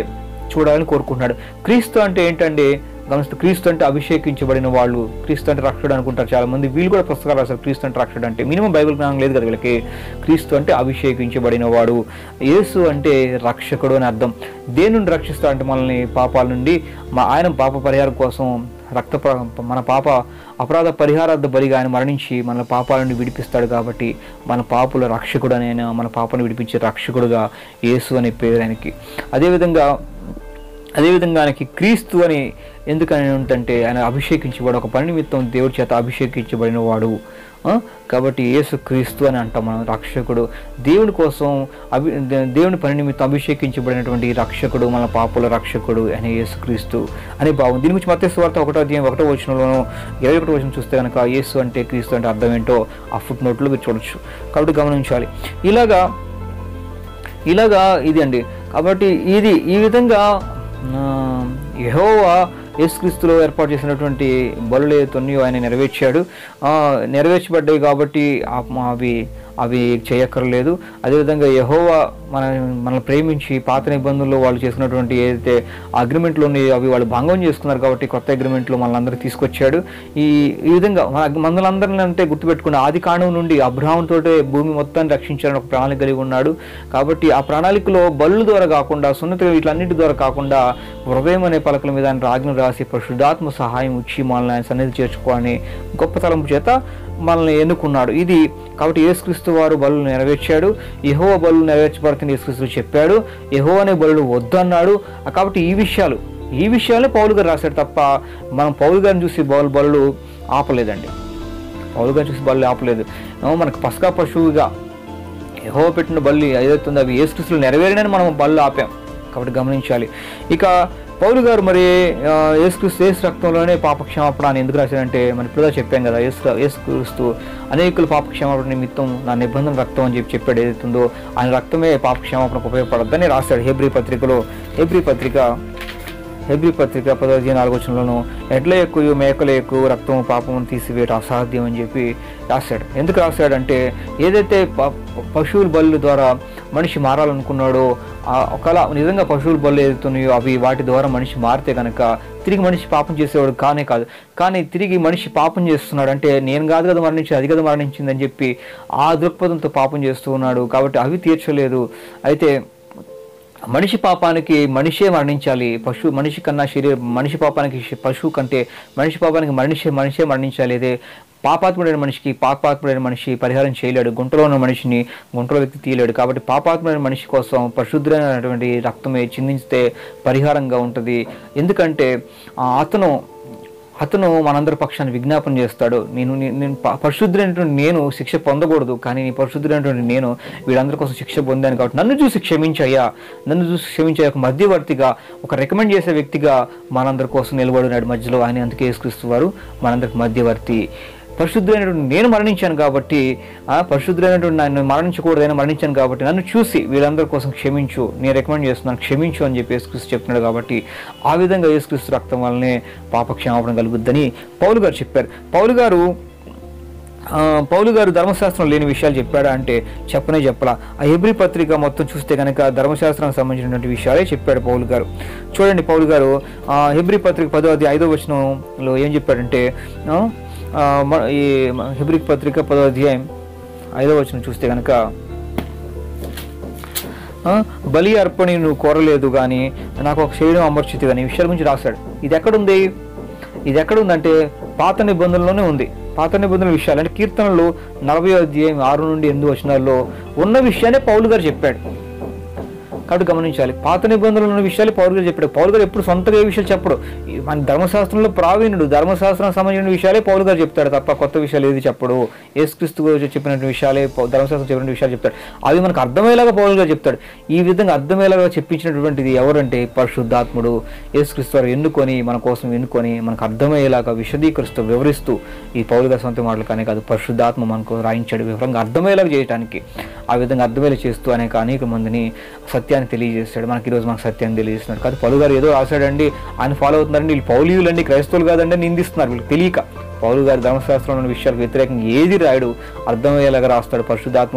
చూడాలని కోరుకుంటున్నాడు. క్రీస్తు అంటే ఏంటంటే గమనిస్తూ, క్రీస్తు అంటే అభిషేకించబడిన వాళ్ళు, క్రీస్తు అంటే రక్షకుడు అనుకుంటారు చాలా మంది. వీళ్ళు కూడా పుస్తకాలు రాశారు క్రీస్తు అంటే రక్షకుడు అంటే. మినిమం బైబిల్ జ్ఞానం లేదు కదా వీళ్ళకి. క్రీస్తు అంటే అభిషేకించబడిన వాడు, యేసు అంటే రక్షకుడు అని అర్థం. దేని నుండి రక్షిస్తా అంటే మనల్ని పాపాల నుండి. ఆయన పాప పరిహారం కోసం మన పాప అపరాధ పరిహారార్థ బలిగా ఆయన మరణించి మన పాపాల నుండి విడిపిస్తాడు. కాబట్టి మన పాపుల రక్షకుడు అని, మన పాపను విడిపించే రక్షకుడుగా యేసు అనే పేరు ఆయనకి. అదేవిధంగా ఆయనకి క్రీస్తు అని ఎందుకని ఉంటుంటే ఆయన అభిషేకించబడు, ఒక పని నిమిత్తం దేవుడి చేత అభిషేకించబడిన వాడు. కాబట్టి యేసు క్రీస్తు అని అంటాం మనం, రక్షకుడు, దేవుని కోసం దేవుని పని నిమిత్తం అభిషేకించబడినటువంటి రక్షకుడు, మన పాపుల రక్షకుడు అనే యేసు క్రీస్తు అనే భావం. దీని గురించి మత్తయి సువార్త 1వ అధ్యాయం 1వ వచనంలోనూ 21వ వచనం చూస్తే కనుక యేసు అంటే క్రీస్తు అంటే అర్థం ఏంటో ఆ ఫుట్ నోట్లో మీరు చూడొచ్చు. కాబట్టి గమనించాలి. ఇలాగా ఇలాగా ఇది అండి. కాబట్టి ఇది ఈ విధంగా యెహోవా యేసుక్రీస్తులో ఏర్పాటు చేసినటువంటి బలులు ఏతున్నాయో ఆయన నెరవేర్చాడు. నెరవేర్చబడ్డాయి కాబట్టి అవి చేయక్కర్లేదు. అదేవిధంగా యెహోవా మనల్ని ప్రేమించి పాత నిబంధనలో వాళ్ళు చేసినటువంటి ఏదైతే అగ్రిమెంట్లు ఉన్నాయో అవి వాళ్ళు భంగం చేసుకున్నారు కాబట్టి కొత్త అగ్రిమెంట్లో మనల్ని తీసుకొచ్చాడు. ఈ విధంగా మనలందరినీ అంటే గుర్తుపెట్టుకున్న ఆది కాండం నుండి అబ్రహాముతో భూమి మొత్తాన్ని రక్షించాలని ఒక ప్రణాళిక కలిగి ఉన్నాడు. కాబట్టి ఆ ప్రణాళికలో బలుల ద్వారా కాకుండా సున్నత వీటన్నిటి ద్వారా కాకుండా హృదయం అనే పలకల మీద ఆయన రాజ్ఞ రాసి పరిశుద్ధాత్మ సహాయం ఇచ్చి మనల్ని ఆయన సన్నిధి చేర్చుకోవాలని గొప్ప తలంపు చేత మనల్ని ఎన్నుకున్నాడు. ఇది కాబట్టి యేసుక్రీస్తు వారు బలులు నెరవేర్చాడు. యెహోవా బలులు నెరవేర్చబడుతుంది యేసుక్రీస్తు చెప్పాడు. యెహోవా అనే బలులు వద్దన్నాడు. కాబట్టి ఈ విషయాలే పౌలు గారు రాశాడు తప్ప మనం పౌలు గారిని చూసి బలులు ఆపలేదండి. పౌలు గారిని చూసి బలు ఆపలేదు. మనకు పస్కా పశువుగా యెహోవా పెట్టిన బలి ఏదైతుందో అవి యేసుక్రీస్తులు నెరవేరినని మనం బలు ఆపాం. కాబట్టి గమనించాలి. ఇక పౌలు గారు మరి యేసు రక్తంలోనే పాపక్షమాపణ అని ఎందుకు రాశారంటే మనం ఇప్పుడుగా చెప్పాం కదా, యేసుక్రీస్తు అనేకుల పాపక్షమాపణ నిమిత్తం నా నిబంధన రక్తం అని చెప్పాడు. ఏదైతుందో ఆయన రక్తమే పాపక్షమాపణకు ఉపయోగపడద్దని రాశాడు. హెబ్రీ పత్రిక 10:4 ఎడ్ల ఎక్కువ మేకల ఎక్కువ రక్తము పాపమును తీసివేయడం అసాధ్యం అని చెప్పి రాశాడు. ఎందుకు రాశాడంటే ఏదైతే పశువుల బలుల ద్వారా మనిషి మారాలనుకున్నాడో ఒకవేళ నిజంగా పశువుల బలు ఏదైతున్నాయో అవి వాటి ద్వారా మనిషి మారితే కనుక తిరిగి మనిషి పాపం చేసేవాడు కాదు. కానీ తిరిగి మనిషి పాపం చేస్తున్నాడు అంటే నేను కాదు కదా మరణించింది, అది కదా మరణించిందని చెప్పి ఆ దృక్పథంతో పాపం చేస్తూ ఉన్నాడు. కాబట్టి అవి తీర్చలేదు. అయితే మనిషి పాపానికి మనిషే మరణించాలి. మనిషి కన్నా మనిషి పాపానికి పశువు కంటే మనిషి పాపానికి మనిషే మరణించాలి. అదే పాపాత్ముడైన మనిషి పరిహారం చేయలేడు. గుంటలో ఉన్న మనిషిని గుంటలో వ్యక్తి తీయలేడు. కాబట్టి పాపాత్ముడైన మనిషి కోసం పరిశుద్ధమైనటువంటి రక్తమే చిందించితే పరిహారంగా ఉంటుంది. ఎందుకంటే అతను మనందరి పక్షాన్ని విజ్ఞాపన చేస్తాడు. నేను పరిశుద్ధులైనటువంటి నేను శిక్ష పొందకూడదు, కానీ నీ పరిశుద్ధులైనటువంటి నేను వీళ్ళందరి కోసం శిక్ష పొందాను కాబట్టి నన్ను చూసి క్షమించయ్యా ఒక మధ్యవర్తిగా, ఒక రికమెండ్ చేసే వ్యక్తిగా మనందరి కోసం నిలబడినాడు మధ్యలో ఆయన. అందుకే యేసుక్రీస్తు వారు మనందరికి మధ్యవర్తి. పరిశుద్ధులైనటువంటి నేను మరణించాను కాబట్టి పరిశుద్ధులైనటువంటి నన్ను మరణించకూడదని మరణించాను కాబట్టి నన్ను చూసి వీళ్ళందరి కోసం క్షమించు, నేను రికమెండ్ చేస్తున్నాను క్షమించు అని చెప్పి యేసుక్రీస్తు చెప్తున్నాడు. కాబట్టి ఆ విధంగా యేసుక్రీస్తు రక్తం వల్లనే పాపక్షమాపణ కలుగుద్దని పౌలు గారు చెప్పారు. పౌలు గారు ధర్మశాస్త్రం లేని విషయాలు చెప్పాడా అంటే చెప్పలా. ఆ హెబ్రీ పత్రిక మొత్తం చూస్తే కనుక ధర్మశాస్త్రానికి సంబంధించినటువంటి విషయాలే చెప్పాడు పౌలు గారు. చూడండి, పౌలు గారు హెబ్రీ పత్రిక 10:5 ఏం చెప్పాడంటే ఈ హెబ్రీ పత్రిక 10:5 చూస్తే కనుక బలి అర్పణ నువ్వు కోరలేదు కానీ నాకు ఒక శరీరం అమర్చితి కానీ ఈ విషయాల గురించి రాశాడు. ఇది ఎక్కడుందంటే పాత నిబంధనలోనే ఉంది. పాత నిబంధనల విషయాలు అంటే కీర్తనలు 40:6-8 ఉన్న విషయాన్ని పౌలు గారు చెప్పాడు. కాబట్టి గమనించాలి, పాత నిబంధనలు ఉన్న విషయాలు పౌలు గారు చెప్పాడు. పౌలు గారు ఎప్పుడు సొంతగా ఏ విషయాలు చెప్పడు. మన ధర్మశాస్త్రంలో ప్రావీణుడు, ధర్మశాస్త్రానికి సంబంధించిన విషయాలే పౌలు గారు చెప్తాడు తప్ప కొత్త విషయాలు ఏది చెప్పడు. యేసుక్రీస్తు చెప్పిన విషయాలే ధర్మశాస్త్రం చెప్పిన విషయాలు చెప్తాడు. అవి మనకు అర్థమయ్యేలాగా పౌలు గారు చెప్తాడు. ఈ విధంగా అర్థమయ్యేలాగా చెప్పించినటువంటిది ఎవరంటే పరిశుద్ధాత్ముడు. యేసుక్రీస్తు వారు మన కోసం ఎన్నుకొని మనకు అర్థమయ్యేలాగా విశదీకరిస్తూ వివరిస్తూ ఈ పౌలు గారి సొంత మాటలు కానీ కాదు, పరిశుద్ధాత్మ మనకు రాయించాడు వివరంగా అర్థమయ్యేలాగా చేయడానికి. ఆ విధంగా అర్థమయ్యేలా చేస్తూ అనేక మందిని సత్యాన్ని తెలియజేస్తాడు. మనకి ఈరోజు మనకు సత్యాన్ని తెలియజేస్తున్నాడు. కాదు పౌలు గారు ఏదో రాశాడండి, ఆయన ఫాలో అవుతున్నారండి, వీళ్ళు పౌలీయులండి, క్రైస్తవులు కాదండి నిందిస్తున్నారు. వీళ్ళకి తెలియక పౌలు గారి ధర్మశాస్త్రంలో ఉన్న విషయాలకు వ్యతిరేకంగా ఏది రాయడు, అర్థమయ్యేలాగా రాస్తాడు. పరిశుద్ధాత్మ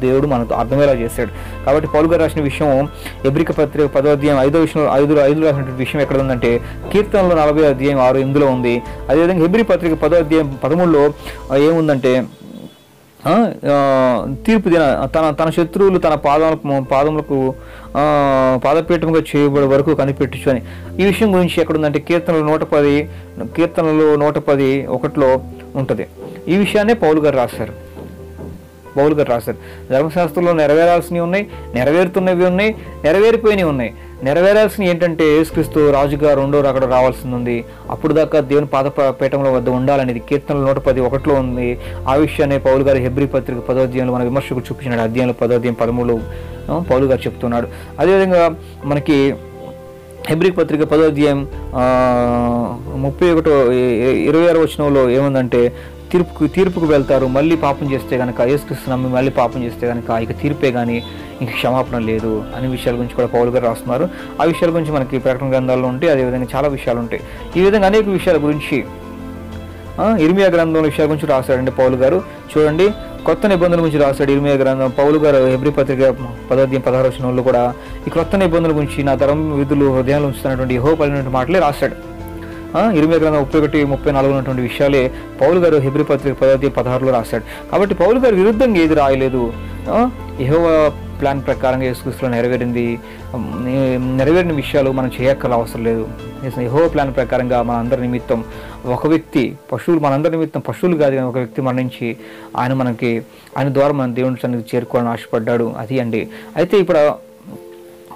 దేవుడు మనకు అర్థమయ్యేలా చేస్తాడు. కాబట్టి పౌలు గారు రాసిన విషయం హెబ్రీ పత్రిక 10:5 రాసినటువంటి విషయం ఎక్కడ ఉందంటే కీర్తనలో 40:6-8 ఉంది. అదేవిధంగా హెబ్రీ పత్రిక 10:13 ఏముందంటే తీర్పు దిన తన శత్రువులు తన పాదములకు పాదపీఠంగా చేయబడే వరకు కనిపెట్టచ్చు అని ఈ విషయం గురించి ఎక్కడుందంటే కీర్తనలు 110:1 ఉంటుంది. ఈ విషయాన్నే పౌలు గారు రాశారు. ధర్మశాస్త్రంలో నెరవేరాల్సినవి ఉన్నాయి, నెరవేరుతున్నవి ఉన్నాయి, నెరవేరిపోయినవి ఉన్నాయి. నెరవేరాల్సిన ఏంటంటే యేసుక్రీస్తు రాజుగా రెండో రాకడ రావాల్సింది ఉంది. అప్పుడు దాకా దేవుని పాదపీఠంలో వద్ద ఉండాలనేది కీర్తనలు 110:1 ఉంది. ఆ విషయాన్ని పౌలు గారు హెబ్రీ పత్రిక 10 మన విమర్శకుడు చూపించినాడు. అధ్యాయంలో 10:13 పౌలు గారు చెప్తున్నాడు. అదేవిధంగా మనకి హెబ్రీ పత్రిక 10:31-26 ఏముందంటే తీర్పుకు వెళ్తారు. మళ్ళీ పాపం చేస్తే కనుక, యేసుక్రీస్తు నమ్మి మళ్ళీ పాపం చేస్తే కనుక ఇక తీర్పే కానీ ఇంక క్షమాపణ లేదు అనే విషయాల గురించి కూడా పౌలు గారు రాస్తున్నారు. ఆ విషయాల గురించి మనకి ప్రకటన గ్రంథాల్లో ఉంటాయి. అదేవిధంగా చాలా విషయాలు ఉంటాయి. ఈ విధంగా అనేక విషయాల గురించి ఇర్మియా గ్రంథంలో విషయాల గురించి రాశాడండి పౌలు గారు. చూడండి, కొత్త నిబంధనల గురించి రాశాడు ఇర్మియా గ్రంథం. పౌలు గారు హెబ్రీ పత్రిక 10:16 కూడా ఈ కొత్త నిబంధనల గురించి నా ధర్మ విధులు హృదయాలు ఉంచుతున్నటువంటి యెహోవా పలికినటువంటి మాటలే రాశాడు. ఇర్మియా గ్రంథం 31:34 ఉన్నటువంటి విషయాలే పౌలు గారు హెబ్రీ పత్రిక 10:16 రాశాడు. కాబట్టి పౌలు గారు విరుద్ధంగా ఏది రాయలేదు. యెహోవా ప్లాన్ ప్రకారంగా యేసుక్రీస్తులో నెరవేరిన విషయాలు మనం చేయక్కల అవసరం లేదు. యెహోవా ప్లాన్ ప్రకారంగా మనందరి నిమిత్తం ఒక వ్యక్తి మనందరి నిమిత్తం పశువులు కాదు కానీ ఒక వ్యక్తి మరణించి ఆయన ద్వారా మన దేవుని సన్నిధికి చేరుకోవాలని ఆశపడ్డాడు. అది అండి. అయితే ఇప్పుడు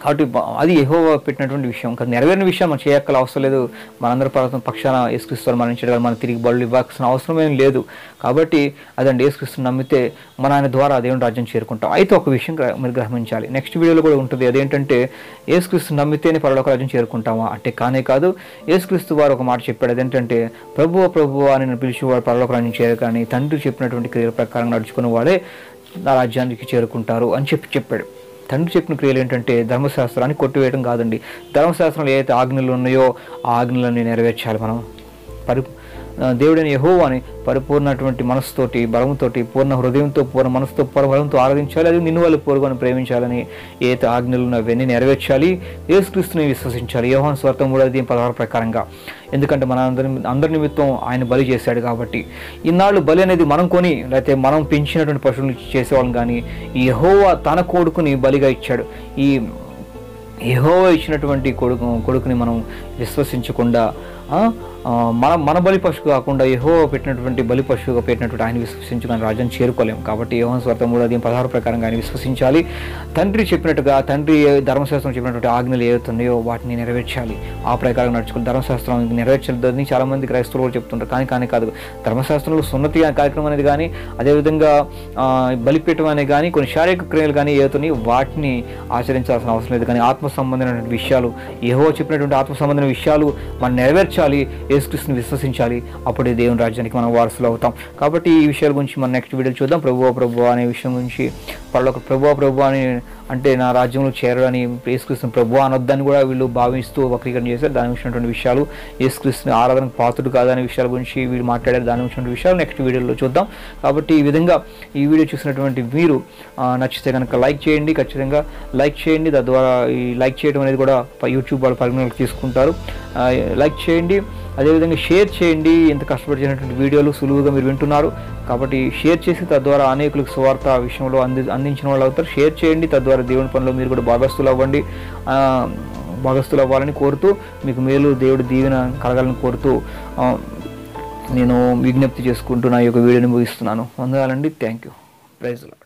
కాబట్టి అది యెహోవా పెట్టినటువంటి విషయం. కానీ నెరవేరిన విషయం మనం చేయక్కల అవసరం లేదు. మనందరి పక్షాన యేసుక్రీస్తుని మరణించడం మనం తిరిగి బళ్ళు ఇవ్వాల్సిన అవసరం ఏం లేదు. కాబట్టి అదండి, యేసుక్రీస్తుని నమ్మితే మన ఆయన ద్వారా దేవుని రాజ్యం చేరుకుంటాం. అయితే ఒక విషయం మీరు గ్రహించాలి, నెక్స్ట్ వీడియోలో కూడా ఉంటుంది. అదేంటంటే యేసుక్రీస్తుని నమ్మితేనే పరలోక రాజ్యం చేరుకుంటామా అంటే కానే కాదు. యేసుక్రీస్తు వారు ఒక మాట చెప్పాడు. అదేంటంటే ప్రభువా అని నేను పిలిచేవాడు పరలోక రాజ్యం చేరు, కానీ తండ్రి చెప్పినటువంటి క్రియల ప్రకారం నడుచుకున్న వాడే నా రాజ్యానికి చేరుకుంటారు అని చెప్పాడు. తండ్రి చెప్పిన క్రియలు ఏంటంటే ధర్మశాస్త్రాన్ని కొట్టివేయడం కాదండి. ధర్మశాస్త్రంలో ఏదైతే ఆజ్ఞలు ఉన్నాయో ఆ ఆజ్ఞలన్నీ నెరవేర్చాలి. మనం దేవుడైన యెహోవాని పరిపూర్ణటువంటి మనసుతోటి, బలంతోటి, పూర్ణ హృదయంతో, పూర్ణ మనసుతో, పూర్ణ బలంతో ఆరాధించాలి. అది నిన్ను వాళ్ళు పొరుగుని ప్రేమించాలని ఏదైతే ఆజ్ఞలు ఉన్నాయో అవన్నీ నెరవేర్చాలి. యేసుక్రీస్తుని విశ్వసించాలి యోహాను సువార్త 3:16 ప్రకారంగా. ఎందుకంటే మన అందరి నిమిత్తం ఆయన బలి చేశాడు. కాబట్టి ఇన్నాళ్ళు బలి అనేది మనం కొని లేకపోతే మనం పెంచినటువంటి పశువులు చేసేవాళ్ళం, కానీ ఈ యెహోవా తన కొడుకుని బలిగా ఇచ్చాడు. ఈ యెహోవా ఇచ్చినటువంటి కొడుకుని మనం విశ్వసించకుండా మన బలి పశువు కాకుండా యెహోవా పెట్టినటువంటి బలి పశువుగా పెట్టినటువంటి ఆయన విశ్వసించుకుని రాజ్యం చేరుకోలేము. కాబట్టి యోహాను సువార్త 3:16 ప్రకారంగా ఆయన విశ్వసించాలి. తండ్రి చెప్పినట్టుగా, తండ్రి ధర్మశాస్త్రం చెప్పినటువంటి ఆజ్ఞలు ఏవైతున్నాయో వాటిని నెరవేర్చాలి. ఆ ప్రకారం నడుచుకుని ధర్మశాస్త్రం నెరవేర్చలేదని చాలామంది క్రైస్తవులు కూడా చెప్తుంటారు. కానీ కాదు. ధర్మశాస్త్రంలో సున్నతి కార్యక్రమం అనేది కానీ, అదేవిధంగా బలిపీఠం అనేది కానీ, కొన్ని శారీరక క్రియలు కానీ ఏవైతున్నాయి వాటిని ఆచరించాల్సిన అవసరం లేదు. కానీ ఆత్మ సంబంధమైనటువంటి విషయాలు, యెహోవా చెప్పినటువంటి ఆత్మ సంబంధమైన విషయాలు మనం నెరవేర్చాలి. యేసుక్రీస్తుని విశ్వసించాలి. అప్పుడే దేవుని రాజ్యానికి మనం వారసులు అవుతాం. కాబట్టి ఈ విషయాల గురించి మనం నెక్స్ట్ వీడియో చూద్దాం. ప్రభువా అనే విషయం గురించి, పరలోక ప్రభువా అని అంటే నా రాజ్యంలో చేరడని యేసుక్రీస్తుని ప్రభువా అనొద్దని కూడా వీళ్ళు భావిస్తూ వక్రీకరణ చేశారు. దాని విషయటువంటి విషయాలు, యేసుక్రీస్తుని ఆరాధనకు పాత్రుడు కాదనే విషయాల గురించి వీళ్ళు మాట్లాడారు. దాని విషయటువంటి విషయాలు నెక్స్ట్ వీడియోలో చూద్దాం. కాబట్టి ఈ విధంగా ఈ వీడియో చూసినటువంటి మీరు నచ్చితే కనుక లైక్ చేయండి, ఖచ్చితంగా లైక్ చేయండి. తద్వారా ఈ లైక్ చేయడం అనేది కూడా యూట్యూబ్ వాళ్ళు పరిగణలోకి తీసుకుంటారు. లైక్ చేయండి, అదేవిధంగా షేర్ చేయండి. ఎంత కష్టపడి చేసినటువంటి వీడియోలు సులువుగా మీరు వింటున్నారు కాబట్టి షేర్ చేసి తద్వారా అనేకులకు సువార్త విషయంలో అందించిన వాళ్ళు అవుతారు. షేర్ చేయండి, తద్వారా దేవుని పనిలో మీరు కూడా భాగస్థులు అవ్వాలని కోరుతూ, మీకు మేలు దేవుడు దీవెన కలగాలని కోరుతూ నేను విజ్ఞప్తి చేసుకుంటూ నా యొక్క వీడియోని ముగిస్తున్నాను. వందనాలండి. Thank you. Praise lord.